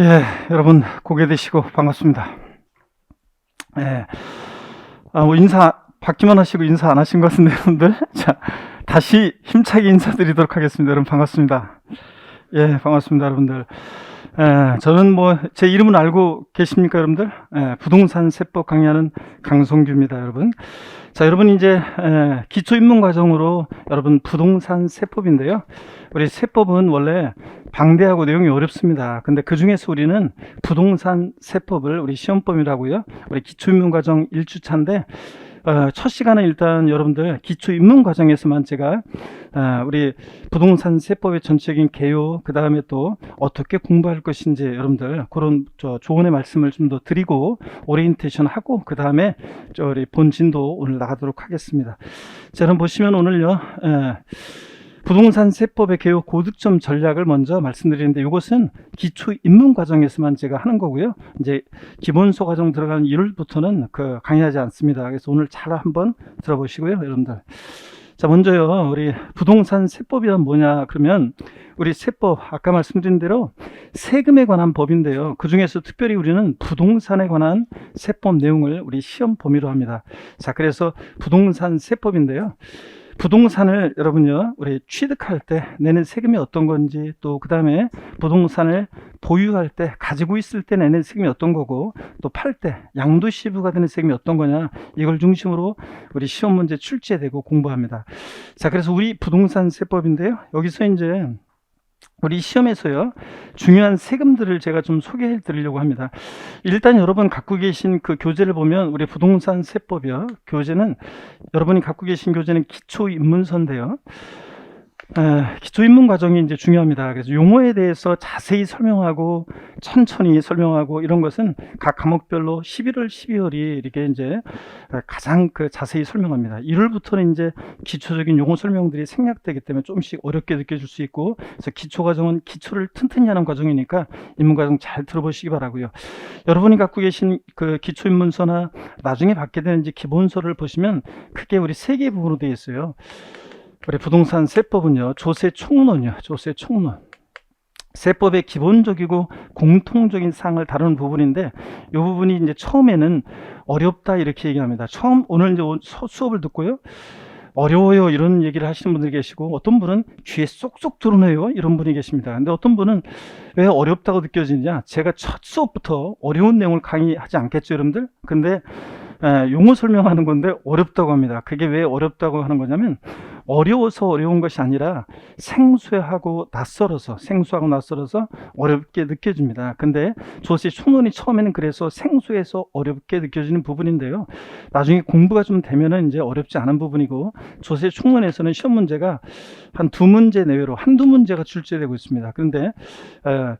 예, 여러분 고개 드시고 반갑습니다. 예, 받기만 하시고 인사 안 하신 것 같은데 여러분들. 자, 다시 힘차게 인사드리도록 하겠습니다. 여러분 반갑습니다. 예, 반갑습니다, 여러분들. 저는 제 이름은 알고 계십니까, 여러분들? 부동산 세법 강의하는 강성규입니다, 여러분. 자, 여러분 이제 기초 입문 과정으로 여러분 부동산 세법인데요. 우리 세법은 원래 방대하고 내용이 어렵습니다. 근데 그 중에서 우리는 부동산 세법을 우리 시험범위라고요. 우리 기초 입문 과정 1주차인데 첫 시간은 일단 여러분들 기초 입문 과정에서만 제가 우리 부동산 세법의 전체적인 개요, 그 다음에 또 어떻게 공부할 것인지 여러분들 그런 조언의 말씀을 좀 더 드리고 오리엔테이션 하고 그 다음에 우리 본진도 오늘 나가도록 하겠습니다. 자, 여러분 보시면 오늘요 부동산 세법의 개요 고득점 전략을 먼저 말씀드리는데, 이것은 기초 입문 과정에서만 제가 하는 거고요. 이제 기본소 과정 들어가는 1월부터는 강의하지 않습니다. 그래서 오늘 잘 한번 들어보시고요, 여러분들. 자, 먼저요, 우리 부동산 세법이란 뭐냐 그러면, 우리 세법 아까 말씀드린 대로 세금에 관한 법인데요. 그 중에서 특별히 우리는 부동산에 관한 세법 내용을 우리 시험 범위로 합니다. 자, 그래서 부동산 세법인데요. 부동산을 여러분요, 우리 취득할 때 내는 세금이 어떤 건지, 또 그 다음에 부동산을 보유할 때, 가지고 있을 때 내는 세금이 어떤 거고, 또 팔 때 양도시부가 되는 세금이 어떤 거냐, 이걸 중심으로 우리 시험 문제 출제되고 공부합니다. 자, 그래서 우리 부동산 세법인데요, 여기서 이제 우리 시험에서요 중요한 세금들을 제가 좀 소개해 드리려고 합니다. 일단 여러분 갖고 계신 그 교재를 보면 우리 부동산 세법이요, 교재는 여러분이 갖고 계신 교재는 기초 입문서인데요, 기초 입문 과정이 이제 중요합니다. 그래서 용어에 대해서 자세히 설명하고 천천히 설명하고 이런 것은 각 과목별로 11월, 12월이 이렇게 이제 가장 자세히 설명합니다. 1월부터는 이제 기초적인 용어 설명들이 생략되기 때문에 조금씩 어렵게 느껴질 수 있고, 그래서 기초 과정은 기초를 튼튼히 하는 과정이니까 입문 과정 잘 들어보시기 바라고요. 여러분이 갖고 계신 그 기초 입문서나 나중에 받게 되는 이제 기본서를 보시면 크게 우리 3개 부분으로 되어 있어요. 우리 부동산 세법은요, 조세총론이요. 조세총론. 세법의 기본적이고 공통적인 사항을 다루는 부분인데, 이 부분이 이제 처음에는 어렵다 이렇게 얘기합니다. 오늘 이제 수업을 듣고요, 어려워요 이런 얘기를 하시는 분들이 계시고, 어떤 분은 귀에 쏙쏙 들어오네요 이런 분이 계십니다. 근데 어떤 분은 왜 어렵다고 느껴지느냐, 제가 첫 수업부터 어려운 내용을 강의하지 않겠죠, 여러분들? 근데 용어 설명하는 건데 어렵다고 합니다. 그게 왜 어렵다고 하는 거냐면, 어려워서 어려운 것이 아니라 생소하고 낯설어서 어렵게 느껴집니다. 근데 조세 총론이 처음에는 그래서 생소해서 어렵게 느껴지는 부분인데요, 나중에 공부가 좀 되면은 이제 어렵지 않은 부분이고, 조세 총론에서는 시험 문제가 한 2문제 내외로 한두 문제가 출제되고 있습니다. 그런데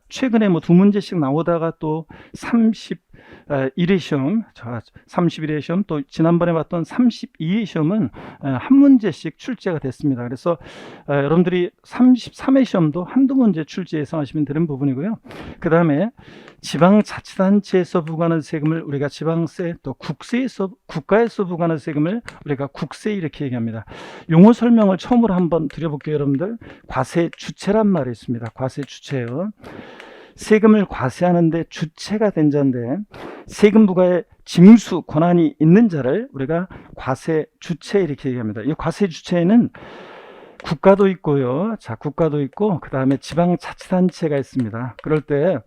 최근에 2문제씩 나오다가 또 31회 시험, 31회 시험, 또 지난번에 봤던 32회 시험은 한 문제씩 출제가 됐습니다. 그래서 여러분들이 33회 시험도 한두 문제 출제 예상하시면 되는 부분이고요. 그 다음에 지방자치단체에서 부과하는 세금을 우리가 지방세, 또 국가에서 부과하는 세금을 우리가 국세 이렇게 얘기합니다. 용어 설명을 처음으로 한번 드려볼게요, 여러분들. 과세주체란 말이 있습니다. 과세주체요. 세금을 과세하는데 주체가 된 자인데, 세금 부과에 징수 권한이 있는 자를 우리가 과세주체 이렇게 얘기합니다. 이 과세주체에는 국가도 있고요. 자, 국가도 있고 그 다음에 지방자치단체가 있습니다. 그럴 때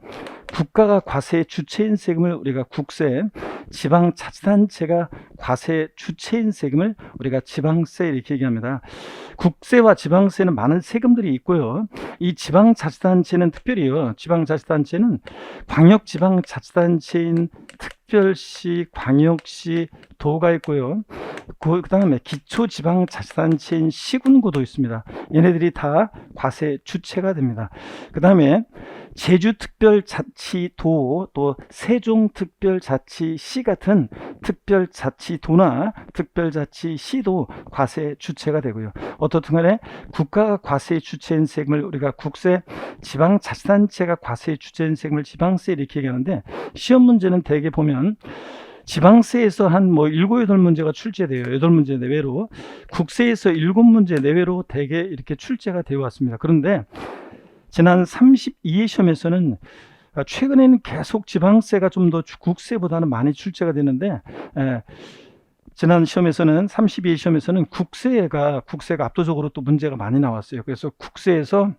국가가 과세 주체인 세금을 우리가 국세, 지방자치단체가 과세 주체인 세금을 우리가 지방세 이렇게 얘기합니다. 국세와 지방세는 많은 세금들이 있고요. 이 지방자치단체는 특별히요, 지방자치단체는 광역지방자치단체인 특별시, 광역시, 도가 있고요. 그 다음에 기초지방자치단체인 시군구도 있습니다. 얘네들이 다 과세 주체가 됩니다. 그 다음에 제주특별자치도, 또 세종특별자치시 같은 특별자치도나 특별자치시도 과세 주체가 되고요. 어떻든 간에 국가가 과세 주체인 세금을 우리가 국세, 지방자치단체가 과세 주체인 세금을 지방세 이렇게 얘기하는데, 시험 문제는 대개 보면 지방세에서 한 7, 8문제가 출제돼요. 8문제 내외로. 국세에서 7문제 내외로 대개 이렇게 출제가 되어 왔습니다. 그런데 지난 32회 시험에서는 최근에는 계속 지방세가 좀 더 국세보다는 많이 출제가 되는데, 지난 시험에서는 32회 시험에서는 국세가 압도적으로 또 문제가 많이 나왔어요. 그래서 국세에서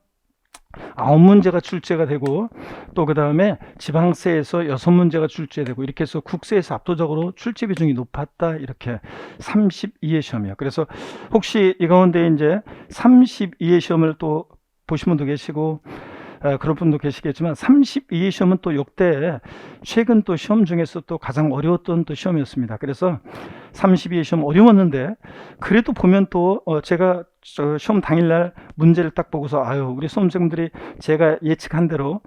9문제가 출제가 되고, 또 그 다음에 지방세에서 6문제가 출제되고, 이렇게 해서 국세에서 압도적으로 출제 비중이 높았다, 이렇게 32회 시험이에요. 그래서 혹시 이 가운데 이제 32회 시험을 또 보신 분도 계시고, 그런 분도 계시겠지만 32회 시험은 또 역대 최근 또 시험 중에서 또 가장 어려웠던 또 시험이었습니다. 그래서 32회 시험 어려웠는데, 그래도 보면 또 제가 시험 당일날 문제를 딱 보고서 우리 수험생들이 제가 예측한 대로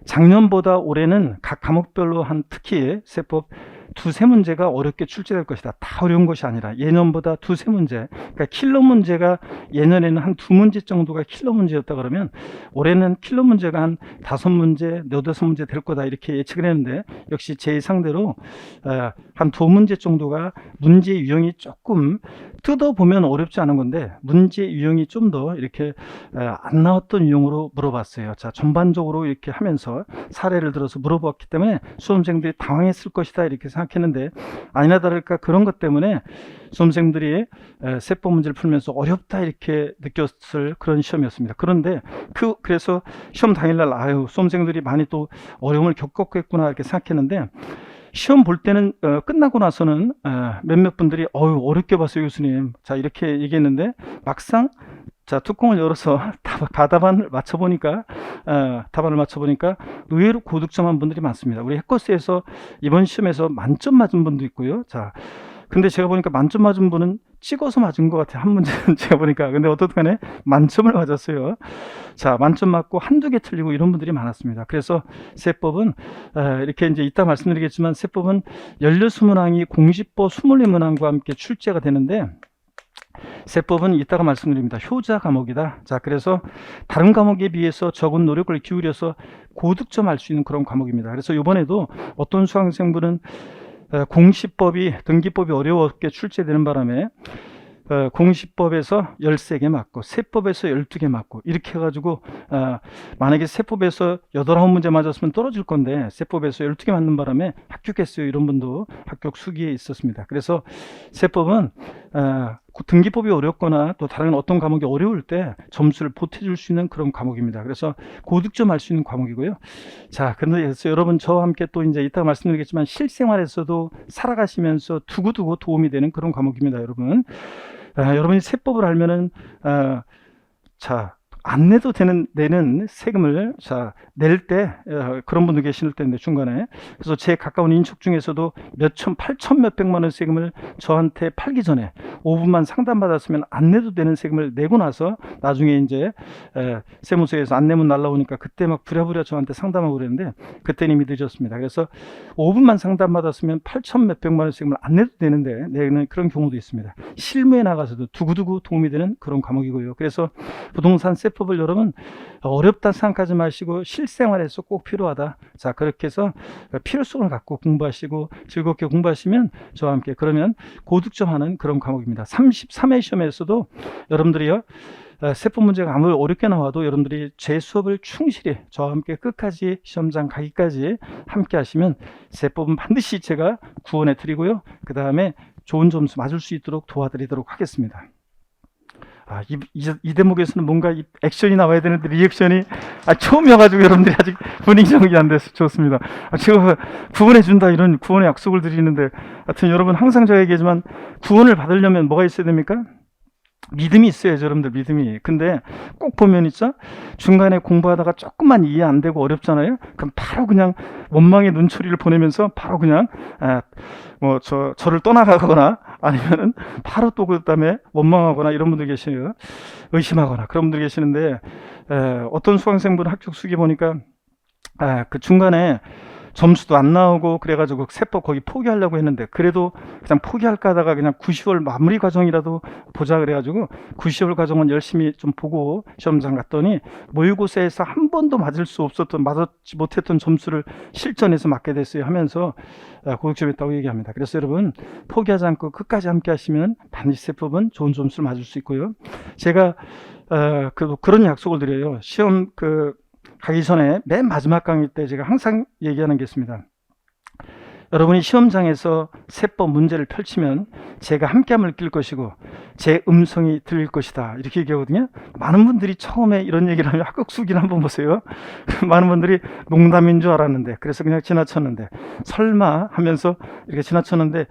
작년보다 올해는 각 과목별로 특히 세법 두세 문제가 어렵게 출제될 것이다. 다 어려운 것이 아니라 예년보다 두세 문제, 그러니까 킬러 문제가 예년에는 한 두 문제 정도가 킬러 문제였다 그러면 올해는 킬러 문제가 한 5문제, 8문제 될 거다, 이렇게 예측을 했는데, 역시 제 예상대로 한 2문제 정도가 문제 유형이 조금 뜯어보면 어렵지 않은 건데, 문제 유형이 좀 더 이렇게 안 나왔던 유형으로 물어봤어요. 자, 전반적으로 이렇게 하면서 사례를 들어서 물어봤기 때문에 수험생들이 당황했을 것이다, 이렇게 생각했는데, 아니나 다를까 그런 것 때문에 수험생들이 세법 문제를 풀면서 어렵다, 이렇게 느꼈을 그런 시험이었습니다. 그런데 그래서 시험 당일날 수험생들이 많이 또 어려움을 겪었겠구나, 이렇게 생각했는데, 시험 볼 때는 끝나고 나서는 몇몇 분들이 어렵게 봤어요, 교수님. 자, 이렇게 얘기했는데, 막상 뚜껑을 열어서 답안을 맞춰보니까 의외로 고득점한 분들이 많습니다. 우리 해커스에서 이번 시험에서 만점 맞은 분도 있고요. 자, 근데 제가 보니까 만점 맞은 분은 찍어서 맞은 것 같아요. 한 문제는 제가 보니까. 근데 어떻든 간에 만점을 맞았어요. 자, 만점 맞고 한두 개 틀리고 이런 분들이 많았습니다. 그래서 세법은 이렇게 이제 이따 말씀드리겠지만, 세법은 16문항이 공시법 24문항과 함께 출제가 되는데, 세법은 이따가 말씀드립니다. 효자 과목이다. 자, 그래서 다른 과목에 비해서 적은 노력을 기울여서 고득점할 수 있는 그런 과목입니다. 그래서 이번에도 어떤 수강생분은 공시법이, 등기법이 어려웠게 출제되는 바람에 공시법에서 13개 맞고 세법에서 12개 맞고, 이렇게 해가지고 만약에 세법에서 8, 9문제 맞았으면 떨어질 건데 세법에서 12개 맞는 바람에 합격했어요. 이런 분도 합격 수기에 있었습니다. 그래서 세법은 등기법이 어렵거나 또 다른 어떤 과목이 어려울 때 점수를 보태줄 수 있는 그런 과목입니다. 그래서 고득점 할 수 있는 과목이고요. 자, 그래서 여러분 저와 함께 또 이제 이따가 말씀드리겠지만 실생활에서도 살아가시면서 두고두고 도움이 되는 그런 과목입니다, 여러분. 여러분이 세법을 알면은 안 내도 내는 세금을 낼 때 그런 분도 계실 텐데, 중간에. 그래서 제 가까운 인척 중에서도 몇천, 8천 몇백만 원 세금을 저한테 팔기 전에 5분만 상담받았으면 안 내도 되는 세금을 내고 나서 나중에 이제 세무서에서 안 내면 날라오니까 그때 막 부랴부랴 저한테 상담하고 그랬는데, 그때는 이미 늦었습니다. 그래서 5분만 상담받았으면 8천 몇백만 원 세금을 안 내도 되는데 내는 그런 경우도 있습니다. 실무에 나가서도 두고두고 도움이 되는 그런 과목이고요. 그래서 부동산 세법을 여러분 어렵다 생각하지 마시고 실생활에서 꼭 필요하다. 자, 그렇게 해서 필요성을 갖고 공부하시고 즐겁게 공부하시면 저와 함께, 그러면 고득점하는 그런 과목입니다. 33회 시험에서도 여러분들이요, 세법 문제가 아무리 어렵게 나와도 여러분들이 제 수업을 충실히 저와 함께 끝까지 시험장 가기까지 함께 하시면 세법은 반드시 제가 구원해 드리고요, 그 다음에 좋은 점수 맞을 수 있도록 도와드리도록 하겠습니다. 이 대목에서는 뭔가 액션이 나와야 되는데 리액션이 처음이어가지고 여러분들이 아직 분위기 정리 안 돼서 좋습니다. 제가 구원해 준다, 이런 구원의 약속을 드리는데, 하여튼 여러분 항상 제가 얘기하지만 구원을 받으려면 뭐가 있어야 됩니까? 믿음이 있어야죠, 여러분들. 믿음이. 근데 꼭 보면 있죠, 중간에 공부하다가 조금만 이해 안 되고 어렵잖아요. 그럼 바로 그냥 원망의 눈초리를 보내면서 바로 그냥 저를 떠나가거나, 아니면은 바로 또 그다음에 원망하거나, 이런 분들 계시네요. 의심하거나 그런 분들 계시는데, 어떤 수강생분 합격 수기 보니까 그 중간에 점수도 안 나오고 그래가지고 세법 거기 포기하려고 했는데, 그래도 그냥 포기할까 하다가 그냥 90월 마무리 과정이라도 보자 그래가지고 90월 과정은 열심히 좀 보고 시험장 갔더니 모의고사에서 한 번도 맞지 못했던 점수를 실전에서 맞게 됐어요 하면서 고득점했다고 얘기합니다. 그래서 여러분 포기하지 않고 끝까지 함께 하시면 반드시 세법은 좋은 점수를 맞을 수 있고요. 제가 그런 약속을 드려요. 시험 가기 전에 맨 마지막 강의 때 제가 항상 얘기하는 게 있습니다. 여러분이 시험장에서 세법 문제를 펼치면 제가 함께함을 낄 것이고 제 음성이 들릴 것이다, 이렇게 얘기하거든요. 많은 분들이 처음에 이런 얘기를 하면 합격 수기를 한번 보세요. 많은 분들이 농담인 줄 알았는데, 그래서 그냥 지나쳤는데, 설마 하면서 이렇게 지나쳤는데,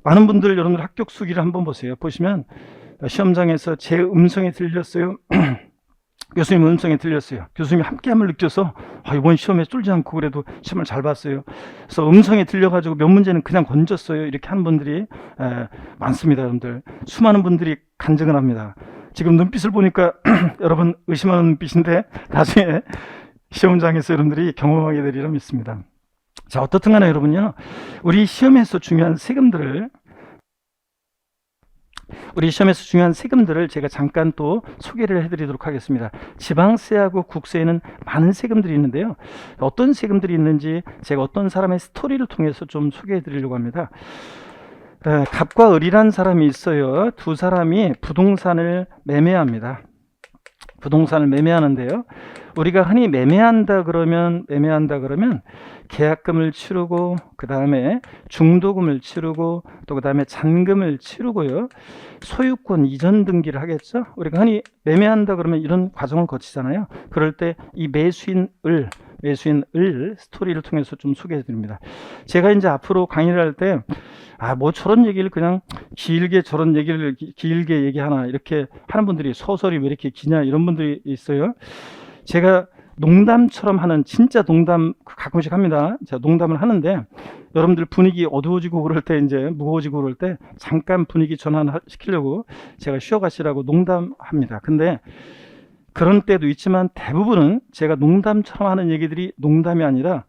많은 분들, 여러분들 합격 수기를 한번 보세요. 보시면 시험장에서 제 음성이 들렸어요. 교수님 음성이 들렸어요. 교수님이 함께함을 느껴서 이번 시험에 쫄지 않고 그래도 시험을 잘 봤어요. 그래서 음성이 들려가지고 몇 문제는 그냥 건졌어요. 이렇게 하는 분들이 많습니다. 여러분들, 수많은 분들이 간증을 합니다. 지금 눈빛을 보니까 여러분 의심하는 눈빛인데 나중에 시험장에서 여러분들이 경험하게 되리라 믿습니다. 자, 어떻든 간에 여러분요, 우리 시험에서 중요한 세금들을 제가 잠깐 또 소개를 해드리도록 하겠습니다. 지방세하고 국세에는 많은 세금들이 있는데요. 어떤 세금들이 있는지 제가 어떤 사람의 스토리를 통해서 좀 소개해 드리려고 합니다. 갑과 을이란 사람이 있어요. 두 사람이 부동산을 매매합니다. 부동산을 매매하는데요, 우리가 흔히 매매한다 그러면 계약금을 치르고, 그 다음에 중도금을 치르고, 또 그 다음에 잔금을 치르고요, 소유권 이전 등기를 하겠죠. 우리가 흔히 매매한다 그러면 이런 과정을 거치잖아요. 그럴 때 이 매수인 을 스토리를 통해서 좀 소개해 드립니다. 제가 이제 앞으로 강의를 할 때 뭐 저런 얘기를 그냥 저런 얘기를 길게 얘기하나, 이렇게 하는 분들이, 소설이 왜 이렇게 기냐, 이런 분들이 있어요. 제가 농담처럼 하는, 진짜 농담 가끔씩 합니다. 제가 농담을 하는데, 여러분들 분위기 어두워지고 그럴 때, 이제 무거워지고 그럴 때 잠깐 분위기 전환시키려고 제가 쉬어가시라고 농담합니다. 근데 그런 때도 있지만 대부분은 제가 농담처럼 하는 얘기들이 농담이 아니라,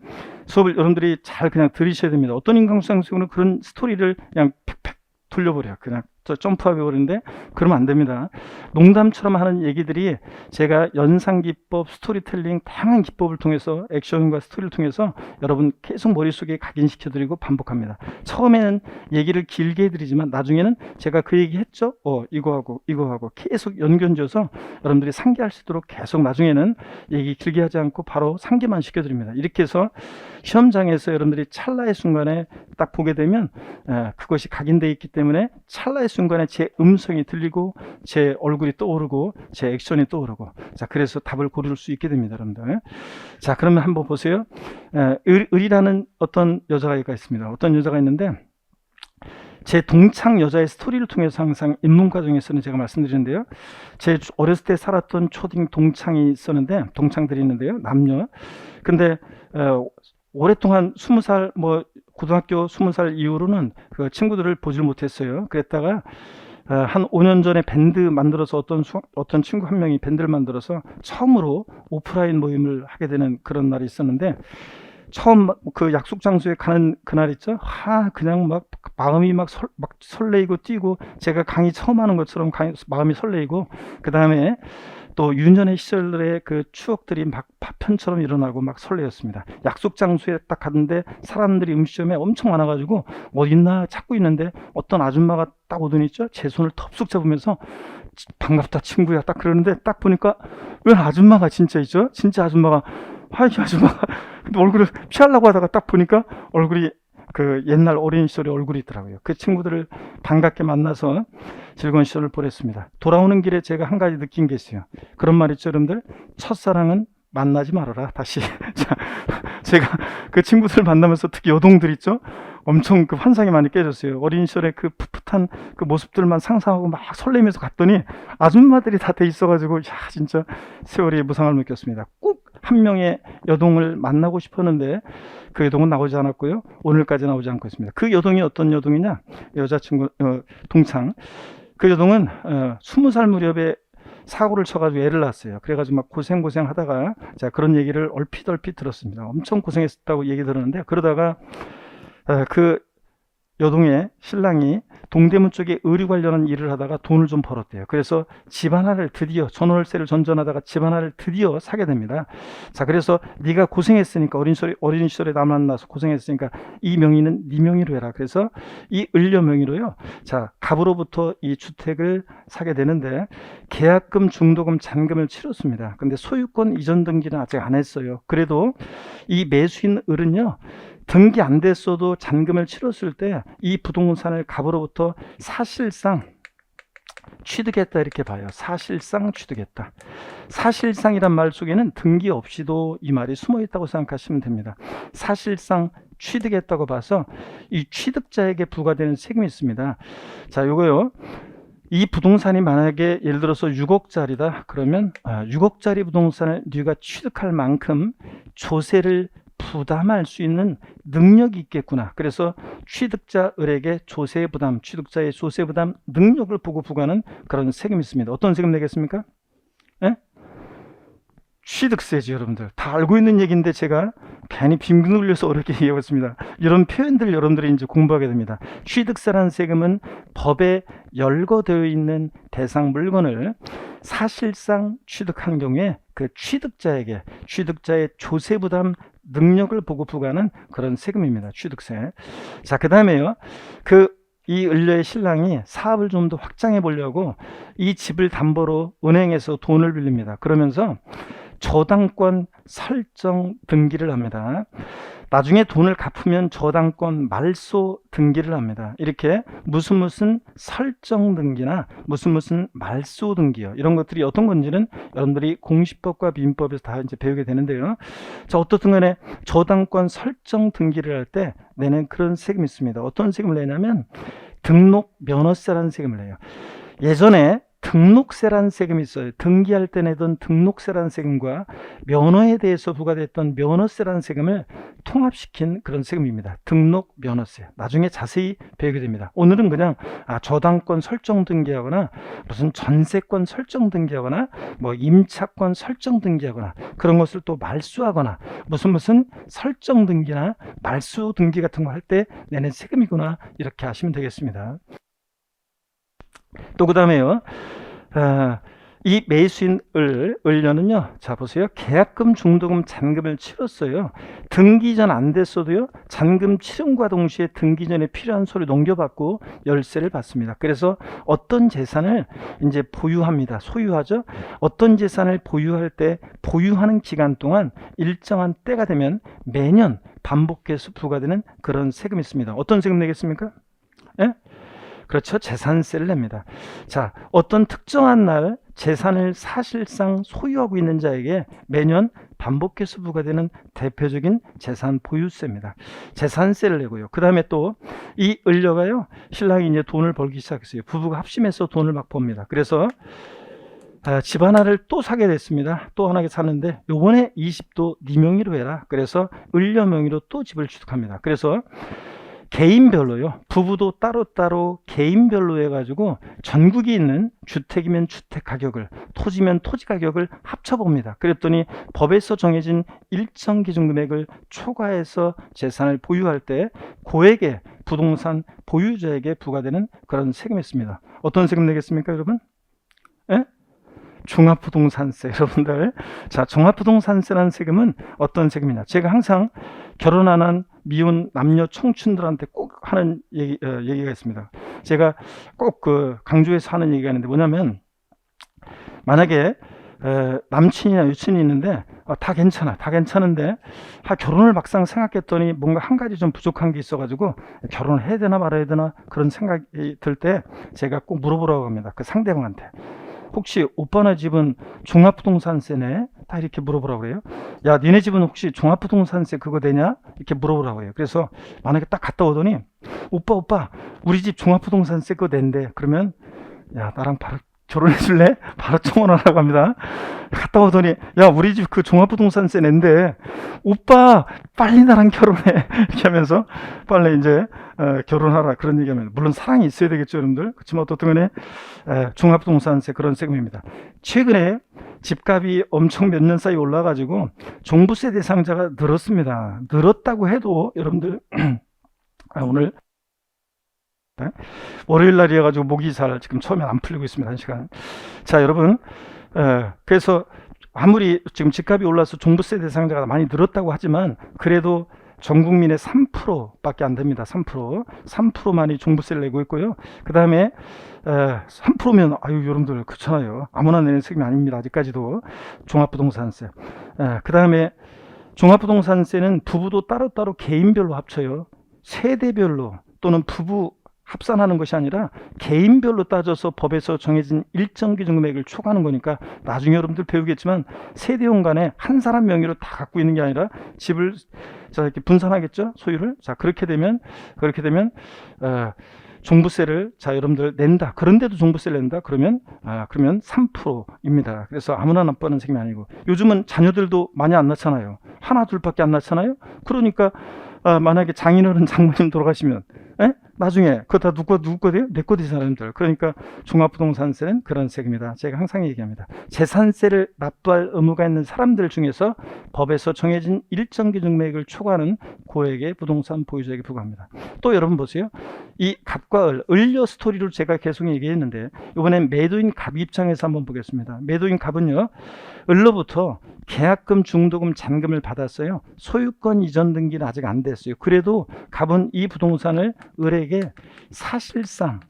수업을 여러분들이 잘 그냥 들으셔야 됩니다. 어떤 인간상식으로는 그런 스토리를 그냥 팩팩 돌려버려요. 그냥 점프하게 버리는데 그러면 안 됩니다. 농담처럼 하는 얘기들이 제가 연상기법, 스토리텔링, 다양한 기법을 통해서, 액션과 스토리를 통해서 여러분 계속 머릿속에 각인시켜드리고 반복합니다. 처음에는 얘기를 길게 해드리지만 나중에는 제가 그 얘기 했죠? 이거하고 계속 연결져서 여러분들이 상기할 수 있도록 계속 나중에는 얘기 길게 하지 않고 바로 상기만 시켜드립니다. 이렇게 해서 시험장에서 여러분들이 찰나의 순간에 딱 보게 되면 그것이 각인되어 있기 때문에 찰나의 순간에 제 음성이 들리고 제 얼굴이 떠오르고 제 액션이 떠오르고, 자, 그래서 답을 고를 수 있게 됩니다, 여러분들. 자, 그러면 한번 보세요. 을이라는 어떤 여자가 있습니다. 어떤 여자가 있는데, 제 동창 여자의 스토리를 통해서 항상 입문 과정에서는 제가 말씀드리는데요, 제 어렸을 때 살았던 초딩 동창들이 있는데요, 남녀. 근데 오랫동안 20살, 고등학교 20살 이후로는 그 친구들을 보질 못했어요. 그랬다가 한 5년 전에 밴드 만들어서 어떤 친구 한 명이 밴드를 만들어서 처음으로 오프라인 모임을 하게 되는 그런 날이 있었는데, 처음 그 약속 장소에 가는 그날 있죠. 그냥 막 마음이 막 설레이고 뛰고, 제가 강의 처음 하는 것처럼 마음이 설레이고, 그 다음에 또 유년의 시절의 그 추억들이 막 파편처럼 일어나고 막 설레었습니다. 약속 장소에 딱 갔는데 사람들이 음식점에 엄청 많아가지고 어디 있나 찾고 있는데, 어떤 아줌마가 딱 오더니 있죠, 제 손을 덥석 잡으면서 반갑다 친구야 딱 그러는데, 딱 보니까 왜 아줌마가 진짜 있죠? 진짜 아줌마가, 이 아줌마가 얼굴을 피하려고 하다가 딱 보니까 얼굴이 그 옛날 어린 시절의 얼굴이 있더라고요. 그 친구들을 반갑게 만나서 즐거운 시절을 보냈습니다. 돌아오는 길에 제가 한 가지 느낀 게 있어요. 그런 말 있죠, 여러분들? 첫사랑은 만나지 말아라. 다시. 자, 제가 그 친구들 만나면서 특히 여동들 있죠? 엄청 그 환상이 많이 깨졌어요. 어린 시절에 그 풋풋한 그 모습들만 상상하고 막 설레면서 갔더니 아줌마들이 다 돼 있어가지고, 진짜 세월이 무상을 느꼈습니다. 꼭 한 명의 여동을 만나고 싶었는데 그 여동은 나오지 않았고요. 오늘까지 나오지 않고 있습니다. 그 여동이 어떤 여동이냐? 여자친구, 동창. 그 여동은 20살 무렵에 사고를 쳐가지고 애를 낳았어요. 그래가지고 막 고생 하다가, 자, 그런 얘기를 얼핏 들었습니다. 엄청 고생했다고 얘기 들었는데, 그러다가 그 여동의 신랑이 동대문 쪽에 의류 관련한 일을 하다가 돈을 좀 벌었대요. 그래서 집 하나를 드디어, 전월세를 전전하다가 집 하나를 드디어 사게 됩니다. 자, 그래서 네가 고생했으니까, 어린 시절에 나 만나서 고생했으니까 이 명의는 네 명의로 해라. 그래서 이 을려 명의로요. 자, 갑으로부터 이 주택을 사게 되는데 계약금, 중도금, 잔금을 치렀습니다. 근데 소유권 이전 등기는 아직 안 했어요. 그래도 이 매수인 을은요, 등기 안 됐어도 잔금을 치렀을 때 이 부동산을 갑으로부터 사실상 취득했다 이렇게 봐요. 사실상 취득했다. 사실상이란 말 속에는 등기 없이도 이 말이 숨어 있다고 생각하시면 됩니다. 사실상 취득했다고 봐서 이 취득자에게 부과되는 세금이 있습니다. 자, 요거요. 이 부동산이 만약에 예를 들어서 6억짜리다 그러면 6억짜리 부동산을 네가 취득할 만큼 조세를 부담할 수 있는 능력이 있겠구나. 그래서 취득자 을에게 조세 부담, 취득자의 조세 부담 능력을 보고 부과하는 그런 세금이 있습니다. 어떤 세금 내겠습니까? 예? 취득세죠, 여러분들. 다 알고 있는 얘기인데 제가 괜히 빙빙 돌려서 어렵게 얘기하고 있습니다. 이런 표현들 여러분들이 이제 공부하게 됩니다. 취득세라는 세금은 법에 열거되어 있는 대상 물건을 사실상 취득한 경우에 그 취득자에게 취득자의 조세 부담 능력을 보고 부과하는 그런 세금입니다. 취득세. 자, 그 다음에요. 이 을려의 신랑이 사업을 좀 더 확장해 보려고 이 집을 담보로 은행에서 돈을 빌립니다. 그러면서 저당권 설정 등기를 합니다. 나중에 돈을 갚으면 저당권 말소 등기를 합니다. 이렇게 무슨 설정 등기나 무슨 말소 등기요. 이런 것들이 어떤 건지는 여러분들이 공시법과 민법에서 다 이제 배우게 되는데요. 자, 어떻든 간에 저당권 설정 등기를 할 때 내는 그런 세금이 있습니다. 어떤 세금을 내냐면 등록 면허세라는 세금을 내요. 예전에 등록세라는 세금이 있어요. 등기할 때 내던 등록세라는 세금과 면허에 대해서 부과됐던 면허세라는 세금을 통합시킨 그런 세금입니다. 등록 면허세. 나중에 자세히 배우게 됩니다. 오늘은 그냥 저당권 설정 등기하거나 무슨 전세권 설정 등기하거나 뭐 임차권 설정 등기하거나 그런 것을 또 말소하거나 무슨 설정 등기나 말소 등기 같은 거 할 때 내는 세금이구나 이렇게 아시면 되겠습니다. 또 그 다음에요. 이 매수인 을려는요. 자, 보세요. 계약금, 중도금, 잔금을 치렀어요. 등기 전 안 됐어도요. 잔금 치름과 동시에 등기 전에 필요한 서류 넘겨받고 열세를 받습니다. 그래서 어떤 재산을 이제 보유합니다. 소유하죠. 어떤 재산을 보유할 때 보유하는 기간 동안 일정한 때가 되면 매년 반복해서 부과되는 그런 세금이 있습니다. 어떤 세금 내겠습니까? 예? 그렇죠. 재산세를 냅니다. 자, 어떤 특정한 날 재산을 사실상 소유하고 있는 자에게 매년 반복해서 부과되는 대표적인 재산 보유세입니다. 재산세를 내고요. 그 다음에 또 이 을려가요. 신랑이 이제 돈을 벌기 시작했어요. 부부가 합심해서 돈을 막 법니다. 그래서 집 하나를 또 사게 됐습니다. 또 하나 사는데 요번에 이 집도 네 명의로 해라. 그래서 을려 명의로 또 집을 취득합니다. 그래서 개인별로요. 부부도 따로따로 개인별로 해가지고 전국에 있는 주택이면 주택 가격을, 토지면 토지 가격을 합쳐봅니다. 그랬더니 법에서 정해진 일정 기준 금액을 초과해서 재산을 보유할 때 고액의 부동산 보유자에게 부과되는 그런 세금이 있습니다. 어떤 세금 내겠습니까, 여러분? 예? 종합부동산세. 여러분들, 자, 종합부동산세라는 세금은 어떤 세금이냐? 제가 항상 결혼 안 한 미혼 남녀 청춘들한테 꼭 하는 얘기가 있습니다. 제가 꼭 강조해서 하는 얘기가 있는데 뭐냐면, 만약에 남친이나 여친이 있는데 다 괜찮은데 결혼을 막상 생각했더니 뭔가 한 가지 좀 부족한 게 있어가지고 결혼을 해야 되나 말아야 되나 그런 생각이 들 때 제가 꼭 물어보라고 합니다. 그 상대방한테. 혹시 오빠네 집은 종합부동산세네? 다 이렇게 물어보라고 그래요. 야, 니네 집은 혹시 종합부동산세 그거 되냐? 이렇게 물어보라고 해요. 그래서 만약에 딱 갔다 오더니 오빠 우리 집 종합부동산세 그거 낸대. 그러면 야, 나랑 바로 결혼해 줄래? 바로 청혼하라고 합니다. 갔다 오더니 야, 우리 집 그 종합부동산세 낸대. 오빠 빨리 나랑 결혼해. 이렇게 하면서 빨리 이제 결혼하라 그런 얘기하면, 물론 사랑이 있어야 되겠죠, 여러분들. 그렇지만 어떻든 간에 종합부동산세 그런 세금입니다. 최근에 집값이 엄청 몇 년 사이 올라가지고 종부세 대상자가 늘었습니다. 늘었다고 해도 여러분들 오늘 네? 월요일 날이어가지고 목이 잘 지금 처음에 안 풀리고 있습니다. 한 시간. 자, 여러분, 그래서 아무리 지금 집값이 올라서 종부세 대상자가 많이 늘었다고 하지만 그래도 전 국민의 3%밖에 안 됩니다. 3%만이 종부세를 내고 있고요. 그 다음에 3%면 아유 여러분들 그렇잖아요. 아무나 내는 세금이 아닙니다. 아직까지도 종합부동산세. 그 다음에 종합부동산세는 부부도 따로따로 개인별로 합쳐요. 세대별로 또는 부부 합산하는 것이 아니라 개인별로 따져서 법에서 정해진 일정 기준 금액을 초과하는 거니까 나중에 여러분들 배우겠지만 세대원 간에 한 사람 명의로 다 갖고 있는 게 아니라 집을 자 이렇게 분산하겠죠, 소유를. 자 그렇게 되면 종부세를 자 여러분들 낸다. 그런데도 종부세를 낸다. 그러면 3%입니다. 그래서 아무나 납부하는 세금이 아니고 요즘은 자녀들도 많이 안 낳잖아요. 하나 둘밖에 안 낳잖아요. 그러니까 만약에 장인어른 장모님 돌아가시면 나중에 그거 다 누구 거돼요? 내 거 되는 사람들. 그러니까 종합부동산세는 그런 세금이다. 제가 항상 얘기합니다. 재산세를 납부할 의무가 있는 사람들 중에서 법에서 정해진 일정 기준 금액을 초과하는 고액의 부동산 보유자에게 부과합니다. 또 여러분 보세요. 이 갑과 을려 스토리로 제가 계속 얘기했는데 이번엔 매도인 갑 입장에서 한번 보겠습니다. 매도인 갑은요, 을로부터 계약금, 중도금, 잔금을 받았어요. 소유권 이전 등기는 아직 안 됐어요. 그래도 갑은 이 부동산을 을에게 사실상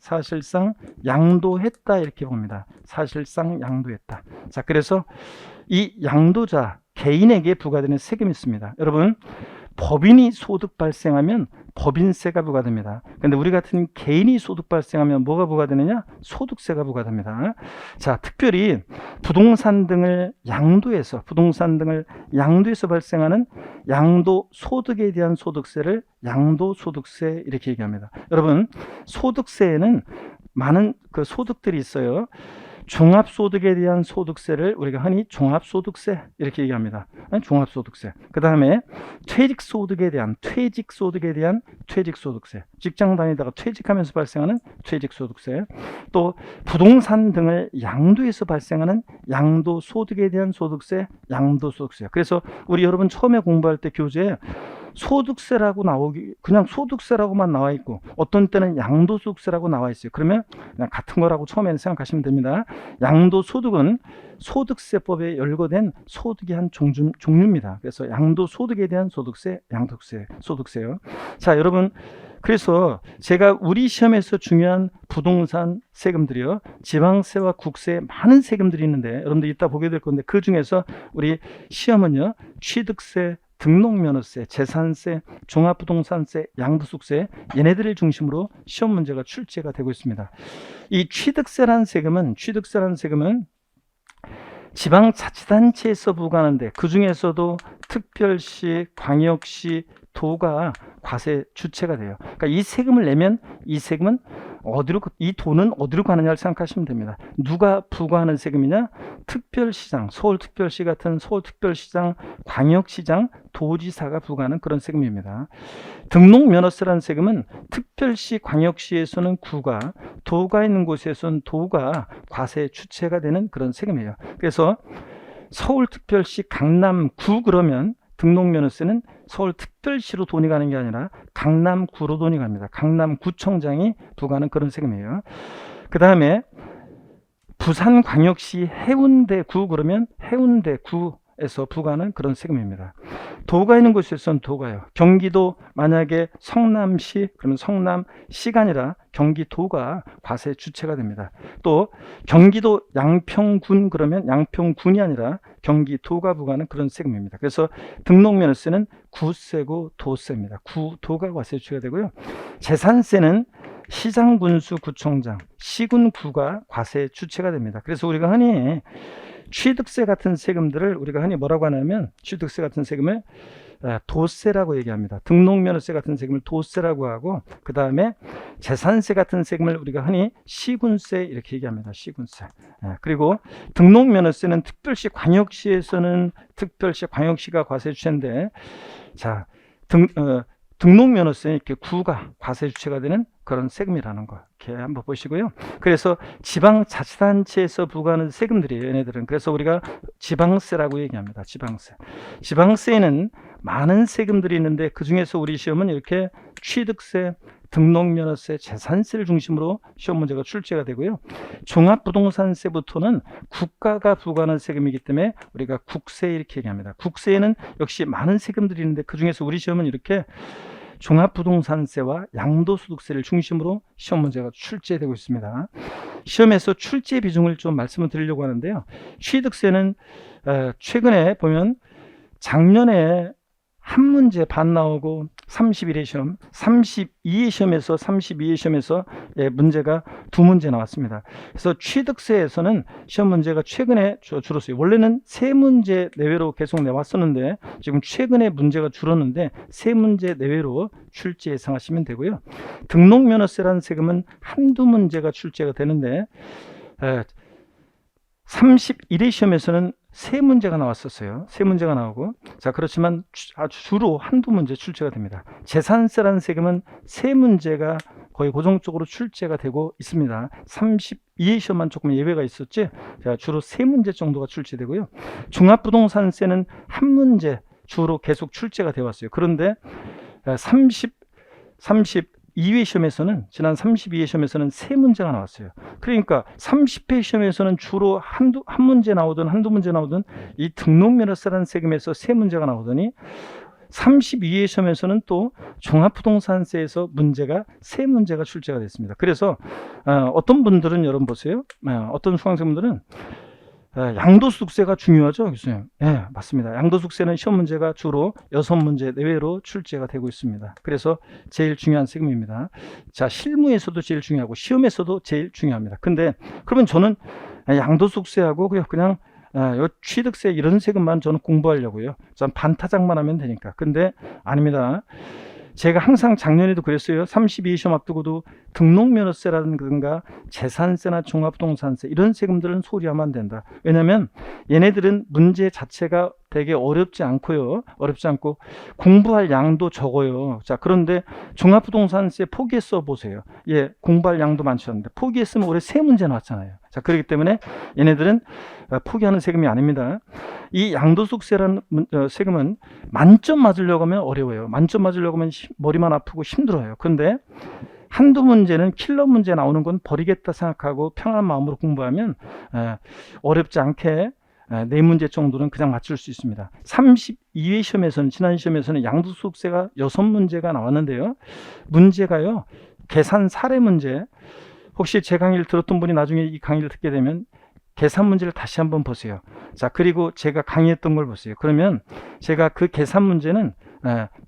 양도했다 이렇게 봅니다. 사실상 양도했다. 자, 그래서 이 양도자 개인에게 부과되는 세금이 있습니다. 여러분, 법인이 소득 발생하면 법인세가 부과됩니다. 그런데 우리 같은 개인이 소득 발생하면 뭐가 부과되느냐? 소득세가 부과됩니다. 자, 특별히 부동산 등을 양도해서 발생하는 양도소득에 대한 소득세를 양도소득세 이렇게 얘기합니다. 여러분, 소득세에는 많은 그 소득들이 있어요. 종합소득에 대한 소득세를 우리가 흔히 종합소득세 이렇게 얘기합니다. 종합소득세. 그 다음에 퇴직소득에 대한 퇴직소득세. 직장 다니다가 퇴직하면서 발생하는 퇴직소득세. 또 부동산 등을 양도해서 발생하는 양도소득에 대한 소득세, 양도소득세. 그래서 우리 여러분 처음에 공부할 때 교재에 소득세라고 그냥 소득세라고만 나와 있고 어떤 때는 양도소득세라고 나와 있어요. 그러면 그냥 같은 거라고 처음에는 생각하시면 됩니다. 양도소득은 소득세법에 열거된 소득의 한 종류입니다. 그래서 양도소득에 대한 소득세, 소득세요. 자, 여러분, 그래서 제가 우리 시험에서 중요한 부동산 세금들이요, 지방세와 국세 많은 세금들이 있는데 여러분들 이따 보게 될 건데 그 중에서 우리 시험은요, 취득세, 등록면허세, 재산세, 종합부동산세, 양도소득세 얘네들을 중심으로 시험 문제가 출제가 되고 있습니다. 이 취득세라는 세금은 지방자치단체에서 부과하는데 그 중에서도 특별시, 광역시, 도가 과세 주체가 돼요. 그러니까 이 세금을 내면 이 돈은 어디로 가느냐를 생각하시면 됩니다. 누가 부과하는 세금이냐? 특별시장, 서울특별시 같은 서울특별시장, 광역시장, 도지사가 부과하는 그런 세금입니다. 등록면허세라는 세금은 특별시, 광역시에서는 구가, 도가 있는 곳에서는 도가 과세 주체가 되는 그런 세금이에요. 그래서 서울특별시 강남구 그러면 등록면허세는 서울특별시로 돈이 가는 게 아니라 강남구로 돈이 갑니다. 강남구청장이 부과하는 그런 세금이에요. 그 다음에 부산광역시 해운대구 그러면 해운대구에서 부과하는 그런 세금입니다. 도가 있는 곳에서는 도가요. 경기도 만약에 성남시 그러면 성남시가 아니라 경기도가 과세 주체가 됩니다. 또 경기도 양평군 그러면 양평군이 아니라 경기도가 부과하는 그런 세금입니다. 그래서 등록면허세는 구세고 도세입니다. 구도가 과세 주체가 되고요. 재산세는 시장, 군수, 구청장, 시군구가 과세 주체가 됩니다. 그래서 우리가 흔히 취득세 같은 세금들을 우리가 흔히 뭐라고 하냐면 취득세 같은 세금을 도세라고 얘기합니다. 등록면허세 같은 세금을 도세라고 하고 그 다음에 재산세 같은 세금을 우리가 흔히 시군세 이렇게 얘기합니다. 시군세. 그리고 등록면허세는 특별시, 광역시에서는 특별시, 광역시가 과세 주체인데 자 등록면허세는 이렇게 구가 과세 주체가 되는 그런 세금이라는 거 이렇게 한번 보시고요. 그래서 지방자치단체에서 부과하는 세금들이에요. 얘네들은. 그래서 우리가 지방세라고 얘기합니다. 지방세에는 많은 세금들이 있는데 그 중에서 우리 시험은 이렇게 취득세, 등록면허세, 재산세를 중심으로 시험 문제가 출제가 되고요. 종합부동산세부터는 국가가 부과하는 세금이기 때문에 우리가 국세 이렇게 얘기합니다. 국세에는 역시 많은 세금들이 있는데 그중에서 우리 시험은 이렇게 종합부동산세와 양도소득세를 중심으로 시험 문제가 출제되고 있습니다. 시험에서 출제 비중을 좀 말씀을 드리려고 하는데요. 취득세는 최근에 보면 작년에 한 문제 반 나오고 31회 시험, 32회 시험에서 문제가 두 문제 나왔습니다. 그래서 취득세에서는 시험 문제가 최근에 줄었어요. 원래는 세 문제 내외로 계속 내왔었는데 지금 최근에 문제가 줄었는데 세 문제 내외로 출제 예상하시면 되고요. 등록면허세라는 세금은 한두 문제가 출제가 되는데 31회 시험에서는 세 문제가 나왔었어요. 세 문제가 나오고, 자, 그렇지만 주로 한두 문제 출제가 됩니다. 재산세라는 세금은 세 문제가 거의 고정적으로 출제가 되고 있습니다. 32회 시험만 조금 예외가 있었지, 자, 주로 세 문제 정도가 출제되고요. 종합부동산세는 한 문제 주로 계속 출제가 되어 왔어요. 그런데 32회 시험에서는, 지난 32회 시험에서는 세 문제가 나왔어요. 그러니까 30회 시험에서는 주로 한 문제 나오든 한두 문제 나오든 이 등록면허세라는 세금에서 세 문제가 나오더니 32회 시험에서는 또 종합부동산세에서 문제가 세 문제가 출제가 됐습니다. 그래서 어떤 분들은, 여러분 보세요. 어떤 수강생분들은 양도소득세가 중요하죠, 교수님? 네, 맞습니다. 양도소득세는 시험 문제가 주로 6문제 내외로 출제가 되고 있습니다. 그래서 제일 중요한 세금입니다. 자, 실무에서도 제일 중요하고 시험에서도 제일 중요합니다. 근데 그러면 저는 양도소득세하고 그냥 요 취득세 이런 세금만 저는 공부하려고요. 전 반타작만 하면 되니까. 근데 아닙니다. 제가 항상 작년에도 그랬어요. 32 시험 앞두고도 등록면허세라든가 재산세나 종합부동산세 이런 세금들은 소홀히하면 안 된다. 왜냐하면 얘네들은 문제 자체가 되게 어렵지 않고요. 어렵지 않고 공부할 양도 적어요. 자, 그런데 종합부동산세 포기했어 보세요. 예, 공부할 양도 많지 않은데 포기했으면 올해 세 문제 나왔잖아요. 자, 그렇기 때문에 얘네들은 포기하는 세금이 아닙니다. 이 양도소득세라는 세금은 만점 맞으려고 하면 어려워요. 만점 맞으려고 하면 머리만 아프고 힘들어요. 그런데 한두 문제는 킬러 문제 나오는 건 버리겠다 생각하고 편안한 마음으로 공부하면 어렵지 않게 네 문제 정도는 그냥 맞출 수 있습니다. 32회 시험에서는, 지난 시험에서는 양도소득세가 6문제가 나왔는데요. 문제가요, 계산 사례 문제. 혹시 제 강의를 들었던 분이 나중에 이 강의를 듣게 되면 계산 문제를 다시 한번 보세요. 자, 그리고 제가 강의했던 걸 보세요. 그러면 제가 그 계산 문제는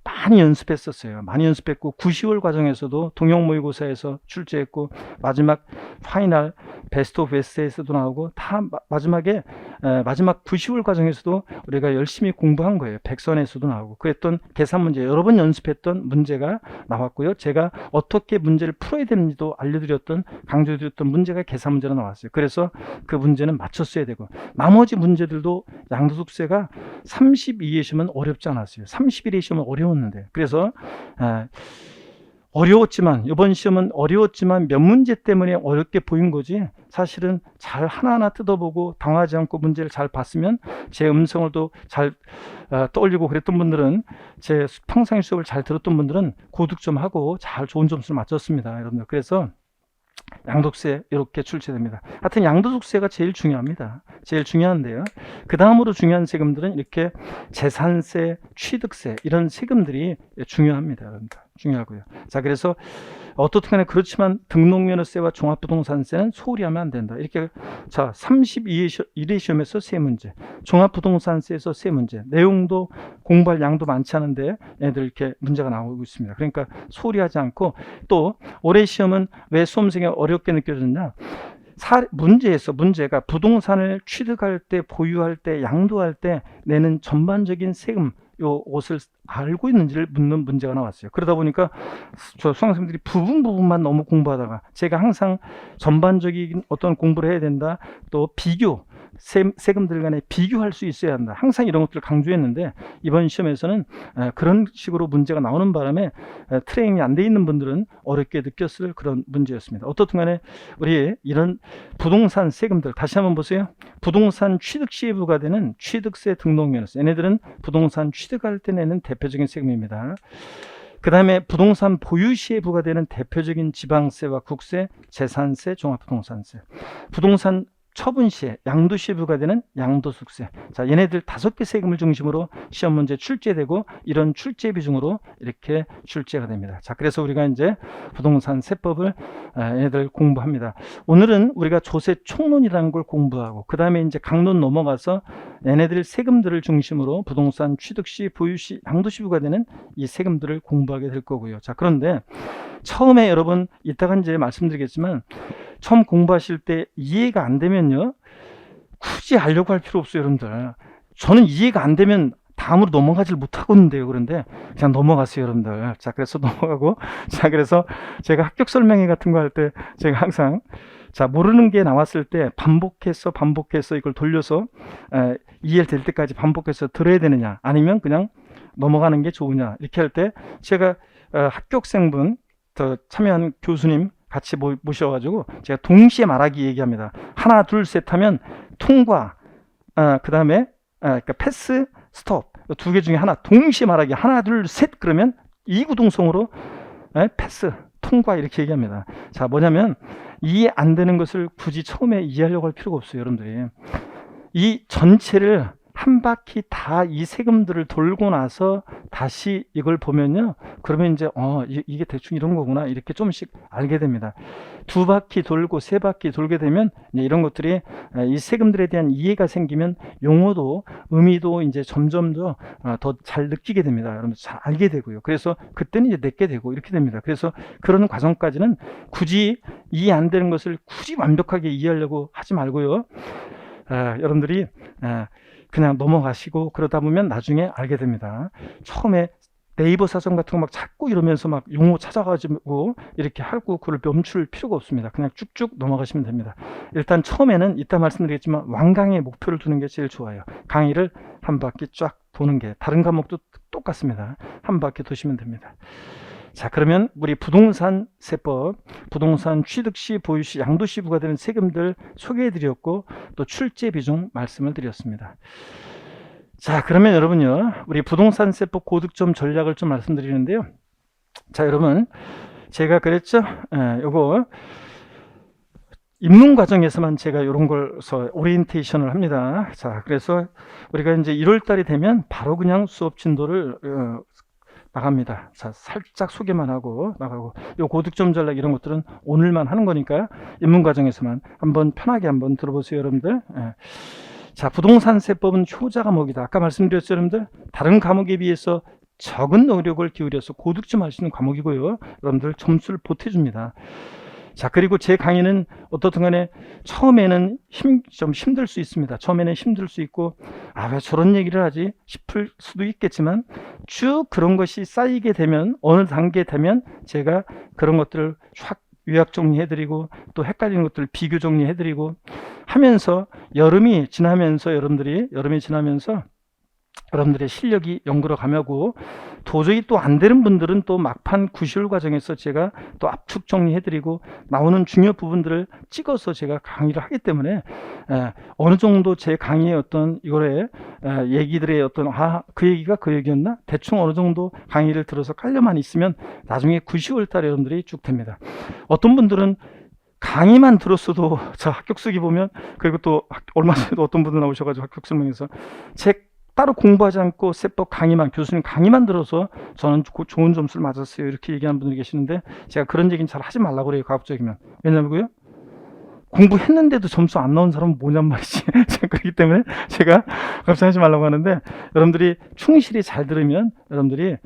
많이 연습했었어요. 많이 연습했고 9, 10월 과정에서도 동영 모의고사에서 출제했고 마지막 파이널 베스트 오브 베스트에서도 나오고 다 마지막에 마지막 9, 10월 과정에서도 우리가 열심히 공부한 거예요. 백선에서도 나오고 그랬던 계산 문제, 여러 번 연습했던 문제가 나왔고요. 제가 어떻게 문제를 풀어야 되는지도 알려드렸던, 강조드렸던 문제가 계산 문제로 나왔어요. 그래서 그 문제는 맞췄어야 되고 나머지 문제들도 양도소득세가 32회 시험은 어렵지 않았어요. 31회 시험은 어려웠는데, 그래서 어려웠지만, 이번 시험은 어려웠지만 몇 문제 때문에 어렵게 보인 거지, 사실은 잘 하나하나 뜯어보고 당하지 않고 문제를 잘 봤으면, 제 음성을 또 잘 떠올리고 그랬던 분들은, 제 평상 수업을 잘 들었던 분들은 고득점하고 잘 좋은 점수를 맞췄습니다, 여러분들. 그래서 양도세 이렇게 출제됩니다. 하여튼 양도소득세가 제일 중요합니다. 제일 중요한데요. 그 다음으로 중요한 세금들은 이렇게 재산세, 취득세 이런 세금들이 중요합니다. 여러분들. 중요하고요. 자, 그래서 어떻든 간에 그렇지만 등록면허세와 종합부동산세는 소홀히 하면 안 된다. 이렇게, 자, 32회 시험에서 세 문제, 종합부동산세에서 세 문제, 내용도 공부할 양도 많지 않은데 애들 이렇게 문제가 나오고 있습니다. 그러니까 소홀히 하지 않고, 또 올해 시험은 왜 수험생이 어렵게 느껴졌냐, 문제가 부동산을 취득할 때, 보유할 때, 양도할 때 내는 전반적인 세금, 요 옷을 알고 있는지를 묻는 문제가 나왔어요. 그러다 보니까 저 수강생들이 부분만 너무 공부하다가, 제가 항상 전반적인 어떤 공부를 해야 된다, 또 비교, 세금들 간에 비교할 수 있어야 한다, 항상 이런 것들을 강조했는데 이번 시험에서는 그런 식으로 문제가 나오는 바람에 트레이닝이 안 돼 있는 분들은 어렵게 느꼈을 그런 문제였습니다. 어떻든 간에 우리 이런 부동산 세금들 다시 한번 보세요. 부동산 취득 시에 부과되는 취득세, 등록면허세, 얘네들은 부동산 취득할 때 내는 대표적인 세금입니다. 그 다음에 부동산 보유 시에 부과되는 대표적인 지방세와 국세, 재산세, 종합부동산세. 부동산 처분 시에 양도시에 부과되는 양도소득세. 자, 얘네들 5개 세금을 중심으로 시험 문제 출제되고 이런 출제 비중으로 이렇게 출제가 됩니다. 자, 그래서 우리가 이제 부동산 세법을 얘네들 공부합니다. 오늘은 우리가 조세 총론이라는 걸 공부하고 그 다음에 이제 강론 넘어가서 얘네들 세금들을 중심으로 부동산 취득시, 보유시, 양도시 부과되는 이 세금들을 공부하게 될 거고요. 자, 그런데 처음에 여러분 이따가 이제 말씀드리겠지만 처음 공부하실 때 이해가 안 되면요, 굳이 알려고 할 필요 없어요, 여러분들. 저는 이해가 안 되면 다음으로 넘어가질 못하겠는데요. 그런데 그냥 넘어가세요, 여러분들. 자, 그래서 넘어가고, 자, 그래서 제가 합격 설명회 같은 거 할 때 제가 항상 자, 모르는 게 나왔을 때 반복해서 이걸 돌려서 이해될 때까지 반복해서 들어야 되느냐, 아니면 그냥 넘어가는 게 좋으냐, 이렇게 할 때 제가 합격생분 더 참여한 교수님 같이 모셔가지고 제가 동시에 말하기 얘기합니다. 하나, 둘, 셋 하면 통과, 그 다음에 그러니까 패스, 스톱, 2개 중에 하나 동시에 말하기. 하나, 둘, 셋 그러면 이구동성으로 패스, 통과 이렇게 얘기합니다. 자, 뭐냐면 이해 안 되는 것을 굳이 처음에 이해하려고 할 필요가 없어요, 여러분들이. 이 전체를 한 바퀴 다 이 세금들을 돌고 나서 다시 이걸 보면요, 그러면 이제 이게 대충 이런 거구나, 이렇게 조금씩 알게 됩니다. 2바퀴 돌고 3바퀴 돌게 되면 이런 것들이 이 세금들에 대한 이해가 생기면 용어도 의미도 이제 점점 더 잘 느끼게 됩니다. 여러분 잘 알게 되고요. 그래서 그때는 이제 내게 되고 이렇게 됩니다. 그래서 그런 과정까지는 굳이 이해 안 되는 것을 굳이 완벽하게 이해하려고 하지 말고요. 여러분들이 그냥 넘어가시고 그러다 보면 나중에 알게 됩니다. 처음에 네이버 사전 같은 거 막 찾고 이러면서 막 용어 찾아가지고 이렇게 하고 그걸 멈출 필요가 없습니다. 그냥 쭉쭉 넘어가시면 됩니다. 일단 처음에는 이따 말씀드리겠지만 완강의 목표를 두는 게 제일 좋아요. 강의를 한 바퀴 쫙 도는 게, 다른 과목도 똑같습니다. 한 바퀴 도시면 됩니다. 자, 그러면 우리 부동산 세법, 부동산 취득시, 보유시, 양도시 부과되는 세금들 소개해드렸고 또 출제 비중 말씀을 드렸습니다. 자, 그러면 여러분요, 우리 부동산 세법 고득점 전략을 좀 말씀드리는데요. 자, 여러분 제가 그랬죠? 요거 입문 과정에서만 제가 이런 걸서 오리엔테이션을 합니다. 자, 그래서 우리가 이제 1월 달이 되면 바로 그냥 수업 진도를 나갑니다. 자, 살짝 소개만 하고 나가고, 요 고득점 전략 이런 것들은 오늘만 하는 거니까 입문 과정에서만 한번 편하게 한번 들어보세요, 여러분들. 자, 부동산 세법은 효자 과목이다. 아까 말씀드렸죠, 여러분들. 다른 과목에 비해서 적은 노력을 기울여서 고득점 할 수 있는 과목이고요. 여러분들 점수를 보태줍니다. 자, 그리고 제 강의는 어떻든 간에 처음에는 좀 힘들 수 있습니다. 처음에는 힘들 수 있고, 왜 저런 얘기를 하지 싶을 수도 있겠지만, 쭉 그런 것이 쌓이게 되면, 어느 단계 되면 제가 그런 것들을 확 요약 정리해드리고 또 헷갈리는 것들을 비교 정리해드리고 하면서 여름이 지나면서 여러분들의 실력이 연구로 가면고, 도저히 또 안 되는 분들은 또 막판 구시올 과정에서 제가 또 압축 정리해드리고 나오는 중요 부분들을 찍어서 제가 강의를 하기 때문에 어느 정도 제 강의의 어떤 이거에 얘기들의 어떤 그 얘기가 그 얘기였나? 대충 어느 정도 강의를 들어서 깔려만 있으면 나중에 9, 10월 달에 여러분들이 쭉 됩니다. 어떤 분들은 강의만 들었어도 저 합격 쓰기 보면, 그리고 또 얼마 전에도 어떤 분들 나오셔가지고 합격 설명에서 책 따로 공부하지 않고 세법 강의만, 교수님 강의만 들어서 저는 좋은 점수를 맞았어요, 이렇게 얘기하는 분들이 계시는데, 제가 그런 얘기는 잘 하지 말라고 그래요, 과학적이면. 왜냐면요, 공부했는데도 점수 안 나온 사람은 뭐냔 말이지. 그렇기 때문에 제가 갑자기 하지 말라고 하는데, 여러분들이 충실히 잘 들으면 여러분들이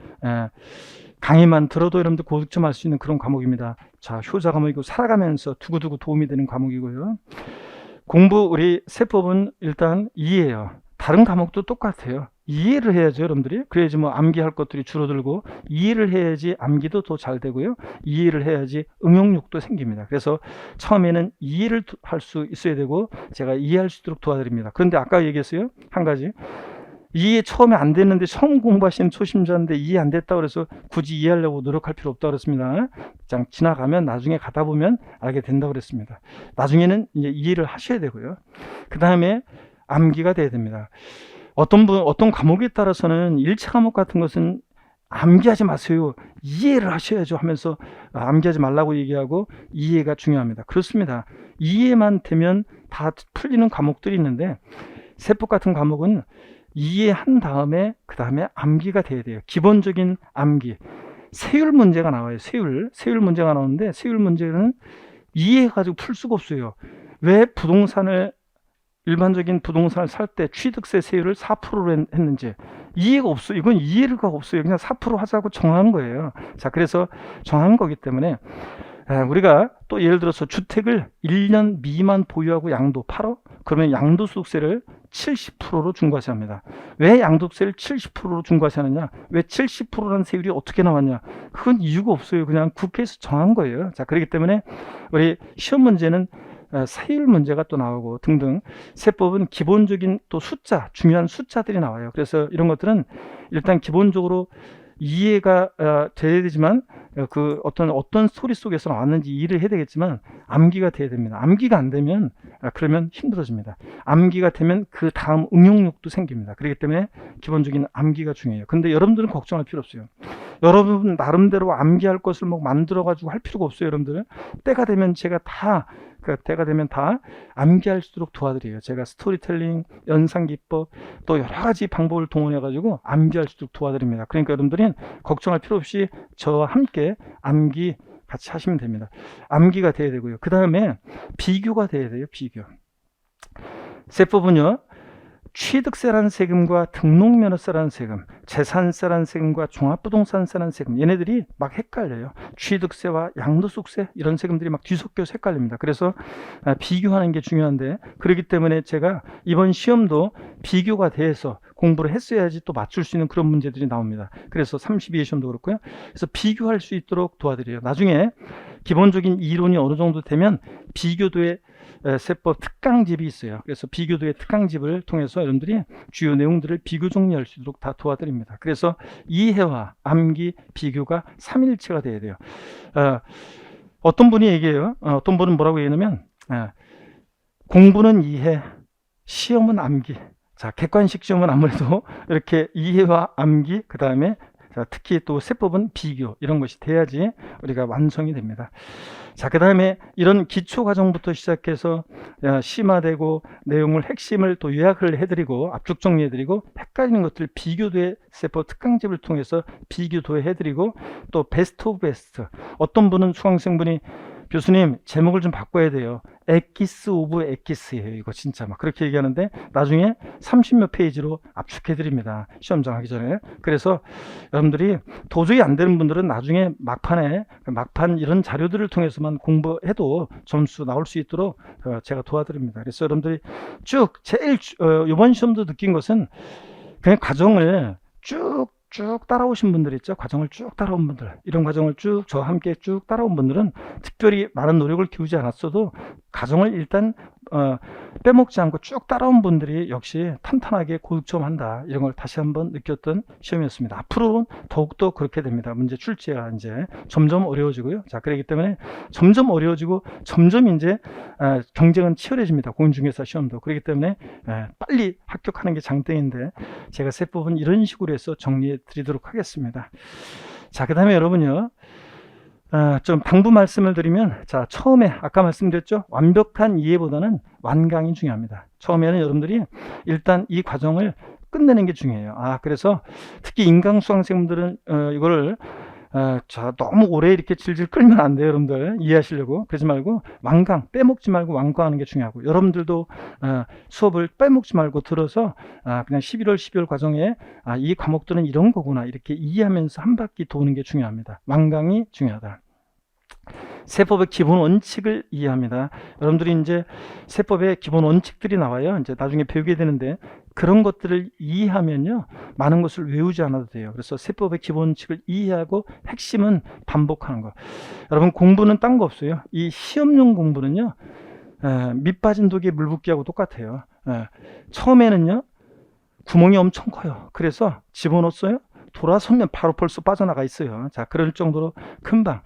강의만 들어도 여러분들 고득점 할 수 있는 그런 과목입니다. 자, 효자 과목이고 살아가면서 두고두고 도움이 되는 과목이고요. 우리 세법은 일단 이해예요. 다른 과목도 똑같아요. 이해를 해야죠, 여러분들이. 그래야지 뭐 암기할 것들이 줄어들고, 이해를 해야지 암기도 더 잘 되고요. 이해를 해야지 응용력도 생깁니다. 그래서 처음에는 이해를 할 수 있어야 되고, 제가 이해할 수 있도록 도와드립니다. 그런데 아까 얘기했어요, 한 가지. 이해 처음에 안 됐는데, 처음 공부하시는 초심자인데 이해 안 됐다고 그래서 굳이 이해하려고 노력할 필요 없다고 그랬습니다. 그냥 지나가면 나중에 가다 보면 알게 된다고 그랬습니다. 나중에는 이제 이해를 하셔야 되고요. 그 다음에 암기가 돼야 됩니다. 어떤 과목에 따라서는 1차 과목 같은 것은 암기하지 마세요. 이해를 하셔야죠 하면서 암기하지 말라고 얘기하고 이해가 중요합니다. 그렇습니다. 이해만 되면 다 풀리는 과목들이 있는데 세법 같은 과목은 이해한 다음에 그 다음에 암기가 돼야 돼요. 기본적인 암기. 세율 문제가 나와요. 세율 문제가 나오는데 세율 문제는 이해해가지고 풀 수가 없어요. 왜 일반적인 부동산을 살 때 취득세 세율을 4%로 했는지 이해가 없어요. 이건 이해가 없어요. 그냥 4% 하자고 정한 거예요. 자, 그래서 정한 거기 때문에 우리가 또 예를 들어서 주택을 1년 미만 보유하고 양도 팔어? 그러면 양도소득세를 70%로 중과세합니다. 왜 양도세를 70%로 중과세하느냐? 왜 70%라는 세율이 어떻게 나왔냐? 그건 이유가 없어요. 그냥 국회에서 정한 거예요. 자, 그렇기 때문에 우리 시험 문제는 세율 문제가 또 나오고 등등 세법은 기본적인 또 숫자, 중요한 숫자들이 나와요. 그래서 이런 것들은 일단 기본적으로 이해가 돼야 되지만 그 어떤 스토리 속에서 나왔는지 이해를 해야 되겠지만 암기가 돼야 됩니다. 암기가 안 되면 그러면 힘들어집니다. 암기가 되면 그 다음 응용력도 생깁니다. 그렇기 때문에 기본적인 암기가 중요해요. 근데 여러분들은 걱정할 필요 없어요. 여러분 나름대로 암기할 것을 뭐 만들어 가지고 할 필요가 없어요. 여러분들 때가 되면 제가 때가 되면 다 암기할 수 있도록 도와드려요. 제가 스토리텔링, 연상기법 또 여러 가지 방법을 동원해 가지고 암기할 수 있도록 도와드립니다. 그러니까 여러분들은 걱정할 필요 없이 저와 함께 암기 같이 하시면 됩니다. 암기가 돼야 되고요. 그 다음에 비교가 돼야 돼요. 비교. 세법은요, 취득세라는 세금과 등록면허세라는 세금, 재산세라는 세금과 종합부동산세라는 세금, 얘네들이 막 헷갈려요. 취득세와 양도소득세 이런 세금들이 막 뒤섞여서 헷갈립니다. 그래서 비교하는 게 중요한데, 그렇기 때문에 제가 이번 시험도 비교가 돼서 공부를 했어야지 또 맞출 수 있는 그런 문제들이 나옵니다. 그래서 32회 시험도 그렇고요. 그래서 비교할 수 있도록 도와드려요. 나중에 기본적인 이론이 어느 정도 되면 비교도의 세법 특강집이 있어요. 그래서 비교도의 특강집을 통해서 여러분들이 주요 내용들을 비교 정리할 수 있도록 다 도와드립니다. 그래서 이해와 암기, 비교가 3일체가 돼야 돼요. 어떤 분이 얘기해요. 어떤 분은 뭐라고 얘기하냐면 공부는 이해, 시험은 암기. 자, 객관식 시험은 아무래도 이렇게 이해와 암기, 그 다음에 특히 또 세법은 비교, 이런 것이 돼야지 우리가 완성이 됩니다. 자, 그 다음에 이런 기초 과정부터 시작해서 심화되고 내용을 핵심을 또 요약을 해드리고 압축 정리해드리고 헷갈리는 것들 비교도의 세법 특강집을 통해서 비교도 해드리고 또 베스트 오브 베스트. 어떤 분은 수강생분이 교수님 제목을 좀 바꿔야 돼요. 엑기스 오브 엑기스예요. 이거 진짜 막 그렇게 얘기하는데 나중에 30몇 페이지로 압축해 드립니다. 시험장 하기 전에. 그래서 여러분들이 도저히 안 되는 분들은 나중에 막판 이런 자료들을 통해서만 공부해도 점수 나올 수 있도록 제가 도와드립니다. 그래서 여러분들이 쭉 이번 시험도 느낀 것은 그냥 과정을 쭉 따라오신 분들 있죠. 과정을 쭉 따라온 분들, 이런 과정을 쭉 저와 함께 쭉 따라온 분들은 특별히 많은 노력을 기울이지 않았어도 과정을 일단 빼먹지 않고 쭉 따라온 분들이 역시 탄탄하게 고득점한다, 이런 걸 다시 한번 느꼈던 시험이었습니다. 앞으로는 더욱더 그렇게 됩니다. 문제 출제가 이제 점점 어려워지고요. 자, 그렇기 때문에 점점 어려워지고 점점 이제 경쟁은 치열해집니다. 공인중개사 시험도. 그렇기 때문에 빨리 합격하는 게 장땡인데 제가 세법은 이런 식으로 해서 정리해 드리도록 하겠습니다. 자, 그 다음에 여러분요, 좀 당부 말씀을 드리면, 자, 처음에 아까 말씀드렸죠. 완벽한 이해보다는 완강이 중요합니다. 처음에는 여러분들이 일단 이 과정을 끝내는 게 중요해요. 그래서 특히 인강 수강생분들은 이거를 자, 너무 오래 이렇게 질질 끌면 안 돼요. 여러분들 이해하시려고 그러지 말고 완강, 빼먹지 말고 완강하는 게 중요하고, 여러분들도 수업을 빼먹지 말고 들어서 그냥 11월 12월 과정에 이 과목들은 이런 거구나 이렇게 이해하면서 한 바퀴 도는 게 중요합니다. 완강이 중요하다. 세법의 기본 원칙을 이해합니다. 여러분들이 이제 세법의 기본 원칙들이 나와요. 이제 나중에 배우게 되는데 그런 것들을 이해하면요, 많은 것을 외우지 않아도 돼요. 그래서 세법의 기본 원칙을 이해하고 핵심은 반복하는 거. 여러분, 공부는 딴 거 없어요. 이 시험용 공부는요, 밑 빠진 독에 물 붓기하고 똑같아요. 처음에는요, 구멍이 엄청 커요. 그래서 집어넣었어요. 돌아서면 바로 벌써 빠져나가 있어요. 자, 그럴 정도로 금방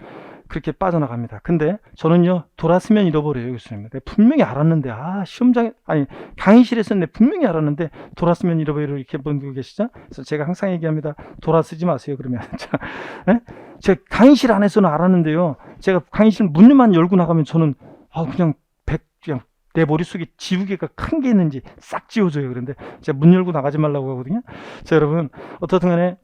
그렇게 빠져나갑니다. 근데 저는요, 돌았으면 잃어버려요, 교수님. 내가 분명히 알았는데, 강의실에서 내 분명히 알았는데, 돌았으면 잃어버려, 이렇게 분들 계시죠? 그래서 제가 항상 얘기합니다. 돌아쓰지 마세요, 그러면. 자, 예? 제가 강의실 안에서는 알았는데요, 제가 강의실 문만 열고 나가면 저는, 그냥 내 머릿속에 지우개가 큰 게 있는지 싹 지워져요. 그런데 제가 문 열고 나가지 말라고 하거든요. 자, 여러분, 어떻든 간에,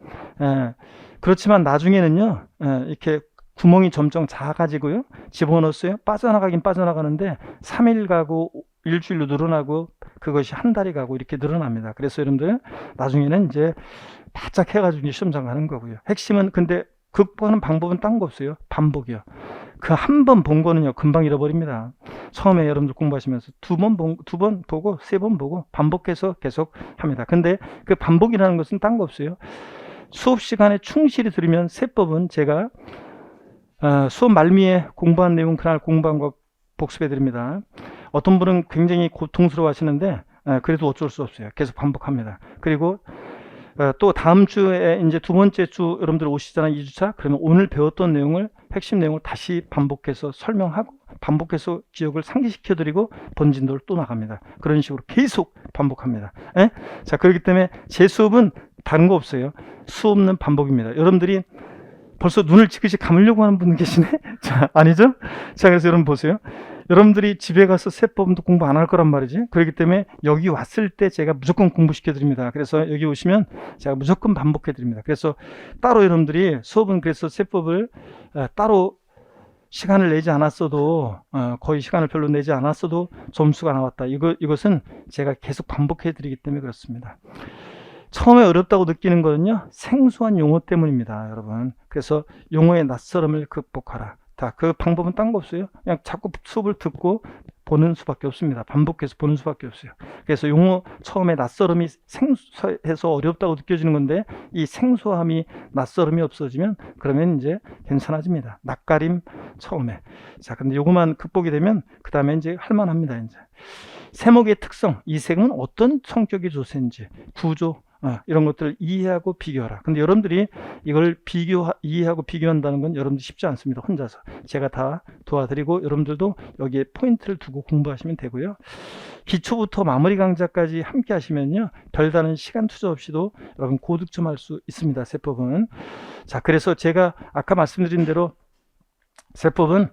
그렇지만 나중에는요, 이렇게 구멍이 점점 작아지고요, 집어넣었어요. 빠져나가긴 빠져나가는데 3일 가고 일주일로 늘어나고 그것이 한 달이 가고 이렇게 늘어납니다. 그래서 여러분들 나중에는 이제 바짝 해가지고 시험장 가는 거고요. 핵심은 근데 극복하는 방법은 딴 거 없어요. 반복이요. 그 한 번 본 거는요, 금방 잃어버립니다. 처음에 여러분들 공부하시면서 두 번 보고 세 번 보고 반복해서 계속 합니다. 근데 그 반복이라는 것은 딴 거 없어요. 수업 시간에 충실히 들으면 세법은 제가 수업 말미에 공부한 내용 그날 공부한 거 복습해 드립니다. 어떤 분은 굉장히 고통스러워 하시는데 그래도 어쩔 수 없어요. 계속 반복합니다. 그리고 또 다음 주에 이제 두 번째 주 여러분들 오시잖아요. 2주차. 그러면 오늘 배웠던 내용을, 핵심 내용을 다시 반복해서 설명하고 반복해서 기억을 상기시켜 드리고 번진도를 또 나갑니다. 그런 식으로 계속 반복합니다. 자, 그렇기 때문에 제 수업은 다른 거 없어요. 수업은 반복입니다. 여러분들이 벌써 눈을 지그시 감으려고 하는 분 계시네? 자, 아니죠? 자, 그래서 여러분 보세요. 여러분들이 집에 가서 세법도 공부 안 할 거란 말이지. 그렇기 때문에 여기 왔을 때 제가 무조건 공부시켜 드립니다. 그래서 여기 오시면 제가 무조건 반복해 드립니다. 그래서 따로 여러분들이 수업은 그래서 세법을 따로 시간을 내지 않았어도 거의 시간을 별로 내지 않았어도 점수가 나왔다. 이것은 제가 계속 반복해 드리기 때문에 그렇습니다. 처음에 어렵다고 느끼는 거는요, 생소한 용어 때문입니다, 여러분. 그래서 용어의 낯설음을 극복하라. 그 방법은 딴 거 없어요. 그냥 자꾸 수업을 듣고 보는 수밖에 없습니다. 반복해서 보는 수밖에 없어요. 그래서 용어 처음에 낯설음이 생소해서 어렵다고 느껴지는 건데, 이 생소함이 낯설음이 없어지면 그러면 이제 괜찮아집니다. 낯가림 처음에. 자, 근데 요거만 극복이 되면 그 다음에 이제 할만합니다. 이제 세목의 특성, 이 세금은 어떤 성격의 조세인지, 구조, 이런 것들을 이해하고 비교하라. 근데 여러분들이 이걸 이해하고 비교한다는 건 여러분들 쉽지 않습니다. 혼자서. 제가 다 도와드리고 여러분들도 여기에 포인트를 두고 공부하시면 되고요. 기초부터 마무리 강좌까지 함께 하시면요, 별다른 시간 투자 없이도 여러분 고득점할 수 있습니다. 세법은. 자, 그래서 제가 아까 말씀드린 대로 세법은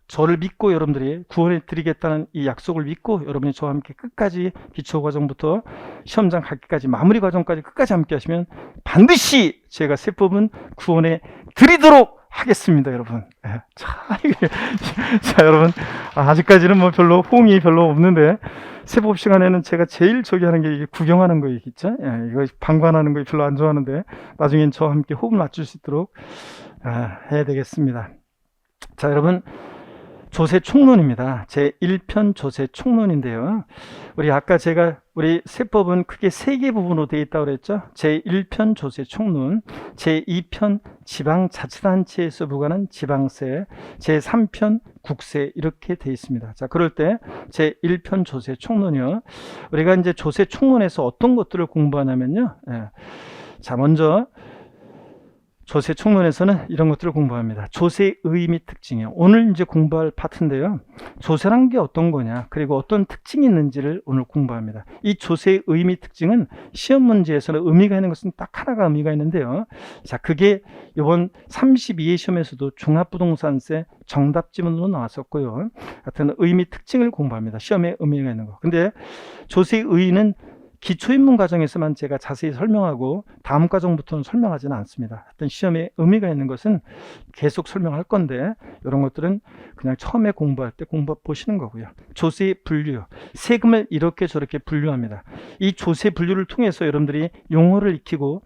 저를 믿고 여러분들이 구원해 드리겠다는 이 약속을 믿고 여러분이 저와 함께 끝까지 기초 과정부터 시험장 가기까지 마무리 과정까지 끝까지 함께 하시면 반드시 제가 세법은 구원해 드리도록 하겠습니다, 여러분. 자, 여러분, 아직까지는 뭐 별로 호응이 별로 없는데 세법 시간에는 제가 제일 저기 하는 게 이게 구경하는 거 있죠? 이거 방관하는 거 별로 안 좋아하는데 나중엔 저와 함께 호흡을 맞출 수 있도록 해야 되겠습니다. 자, 여러분, 조세 총론입니다. 제 1편 조세 총론인데요. 우리 세법은 크게 3개 부분으로 되어 있다고 그랬죠. 제 1편 조세 총론, 제 2편 지방자치단체에서 부과하는 지방세, 제 3편 국세 이렇게 되어 있습니다. 자, 그럴 때 제 1편 조세 총론이요. 우리가 이제 조세 총론에서 어떤 것들을 공부하냐면요. 자, 먼저 조세 총론에서는 이런 것들을 공부합니다. 조세의 의의 및 특징이요. 오늘 이제 공부할 파트인데요. 조세란 게 어떤 거냐, 그리고 어떤 특징이 있는지를 오늘 공부합니다. 이 조세의 의의 및 특징은 시험 문제에서는 의미가 있는 것은 딱 하나가 의미가 있는데요. 자, 그게 이번 32회 시험에서도 종합부동산세 정답 지문으로 나왔었고요. 하여튼 의의 및 특징을 공부합니다. 시험에 의미가 있는 거. 근데 조세의 의의는 기초입문 과정에서만 제가 자세히 설명하고 다음 과정부터는 설명하지는 않습니다. 하여튼 시험에 의미가 있는 것은 계속 설명할 건데 이런 것들은 그냥 처음에 공부할 때 공부 보시는 거고요. 조세 분류, 세금을 이렇게 저렇게 분류합니다. 이 조세 분류를 통해서 여러분들이 용어를 익히고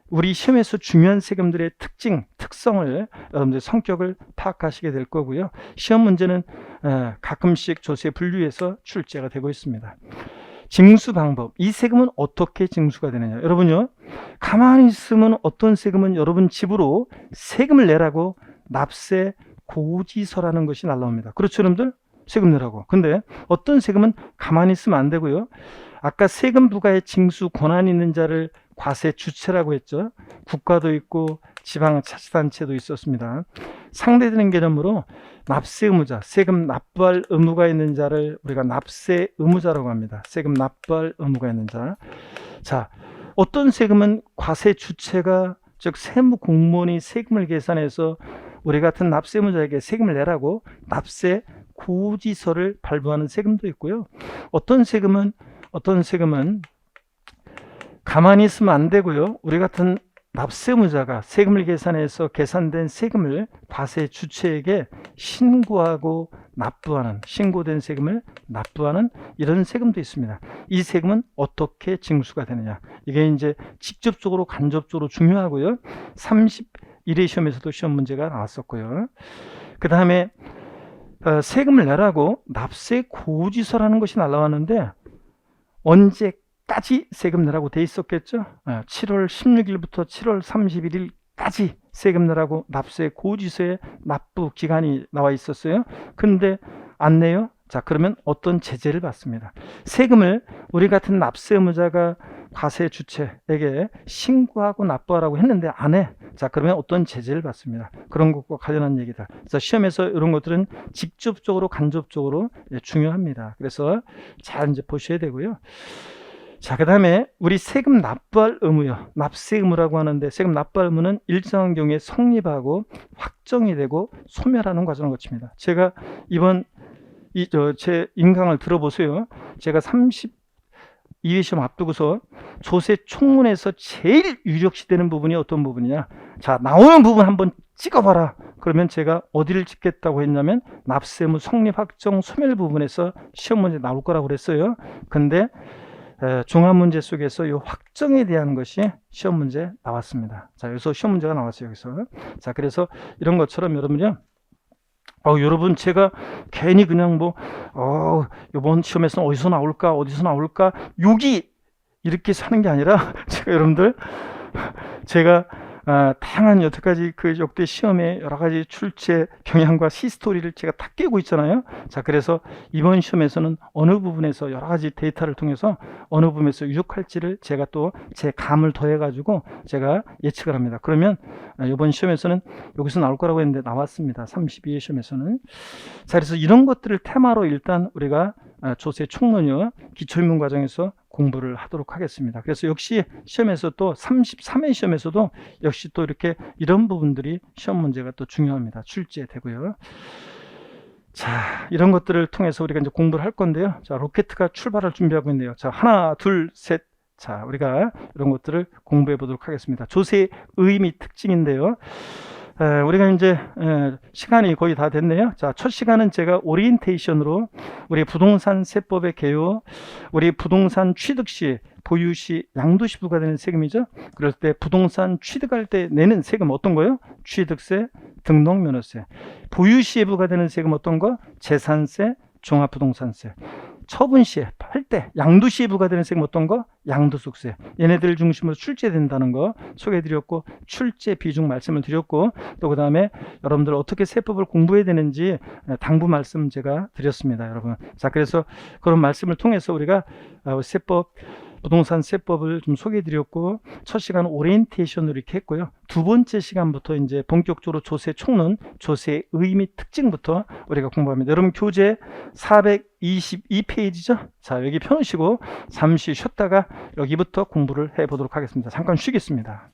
우리 시험에서 중요한 세금들의 특성을 여러분들 성격을 파악하시게 될 거고요. 시험 문제는 가끔씩 조세 분류에서 출제가 되고 있습니다. 징수 방법, 이 세금은 어떻게 징수가 되느냐. 여러분요, 가만히 있으면 어떤 세금은 여러분 집으로 세금을 내라고 납세 고지서라는 것이 날라옵니다. 그렇죠, 여러분들? 세금 내라고. 근데 어떤 세금은 가만히 있으면 안 되고요. 아까 세금 부과에 징수 권한이 있는 자를 과세 주체라고 했죠. 국가도 있고 지방자치단체도 있었습니다. 상대되는 개념으로 납세 의무자, 세금 납부할 의무가 있는 자를 우리가 납세 의무자라고 합니다. 세금 납부할 의무가 있는 자. 자, 어떤 세금은 과세 주체가, 즉 세무 공무원이 세금을 계산해서 우리 같은 납세 의무자에게 세금을 내라고 납세 고지서를 발부하는 세금도 있고요. 어떤 세금은 가만히 있으면 안 되고요. 우리 같은 납세 의무자가 세금을 계산해서 계산된 세금을 과세 주체에게 신고하고 납부하는, 신고된 세금을 납부하는 이런 세금도 있습니다. 이 세금은 어떻게 징수가 되느냐, 이게 이제 직접적으로 간접적으로 중요하고요. 31회 시험에서도 시험 문제가 나왔었고요. 그 다음에 세금을 내라고 납세 고지서라는 것이 날라왔는데 언제까지 세금 내라고 돼 있었겠죠? 7월 16일부터 7월 31일까지 세금 내라고 납세 고지서에 납부 기간이 나와 있었어요. 근데 안 내요? 자, 그러면 어떤 제재를 받습니다. 세금을 우리 같은 납세 의무자가 과세 주체에게 신고하고 납부하라고 했는데 안 해. 자, 그러면 어떤 제재를 받습니다. 그런 것과 관련한 얘기다. 그래서 시험에서 이런 것들은 직접적으로 간접적으로 중요합니다. 그래서 잘 이제 보셔야 되고요. 자, 그 다음에 우리 세금 납부할 의무요. 납세 의무라고 하는데 세금 납부할 의무는 일정한 경우에 성립하고 확정이 되고 소멸하는 과정을 거칩니다. 제가 이번 제 인강을 들어보세요. 제가 32회 시험 앞두고서 조세 총론에서 제일 유력시되는 부분이 어떤 부분이냐. 자, 나오는 부분 한번 찍어봐라. 그러면 제가 어디를 찍겠다고 했냐면 납세의무 성립 확정 소멸 부분에서 시험 문제 나올 거라고 그랬어요. 근데 종합 문제 속에서 이 확정에 대한 것이 시험 문제 나왔습니다. 자, 여기서 시험 문제가 나왔어요. 여기서. 자, 그래서 이런 것처럼 여러분요. 여러분, 제가 괜히 그냥 이번 시험에서는 어디서 나올까, 여기 이렇게 사는 게 아니라, 제가 여러분들, 제가 다양한 여태까지 그 역대 시험에 여러 가지 출제 경향과 시스토리를 제가 다 깨고 있잖아요. 자, 그래서 이번 시험에서는 어느 부분에서 여러 가지 데이터를 통해서 어느 부분에서 유력할지를 제가 또 제 감을 더해가지고 제가 예측을 합니다. 그러면 이번 시험에서는 여기서 나올 거라고 했는데 나왔습니다. 32회 시험에서는. 자, 그래서 이런 것들을 테마로 일단 우리가 조세 총론이요 기초인문 과정에서 공부를 하도록 하겠습니다. 그래서 역시 시험에서 또 33회 시험에서도 역시 또 이렇게 이런 부분들이 시험 문제가 또 중요합니다. 출제되고요. 자, 이런 것들을 통해서 우리가 이제 공부를 할 건데요. 자, 로켓가 출발을 준비하고 있네요. 자, 하나, 둘, 셋. 자, 우리가 이런 것들을 공부해 보도록 하겠습니다. 조세의 의미, 특징인데요. 우리가 이제 시간이 거의 다 됐네요. 자, 첫 시간은 제가 오리엔테이션으로 우리 부동산 세법의 개요, 우리 부동산 취득 시, 보유 시, 양도시 부과되는 세금이죠. 그럴 때 부동산 취득할 때 내는 세금 어떤 거요? 취득세, 등록면허세. 보유 시에 부과되는 세금 어떤 거? 재산세, 종합부동산세. 처분 시에 할 때 양도 시에 부과되는 세금 어떤 거? 양도소득세. 얘네들을 중심으로 출제된다는 거 소개해드렸고, 출제 비중 말씀을 드렸고, 또 그 다음에 여러분들 어떻게 세법을 공부해야 되는지 당부 말씀 제가 드렸습니다, 여러분. 자, 그래서 그런 말씀을 통해서 우리가 세법, 부동산 세법을 좀 소개해드렸고, 첫 시간 오리엔테이션으로 이렇게 했고요. 두 번째 시간부터 이제 본격적으로 조세 총론, 조세의 의미, 특징부터 우리가 공부합니다. 여러분, 교재 422페이지죠? 자, 여기 펴놓으시고 잠시 쉬었다가 여기부터 공부를 해보도록 하겠습니다. 잠깐 쉬겠습니다.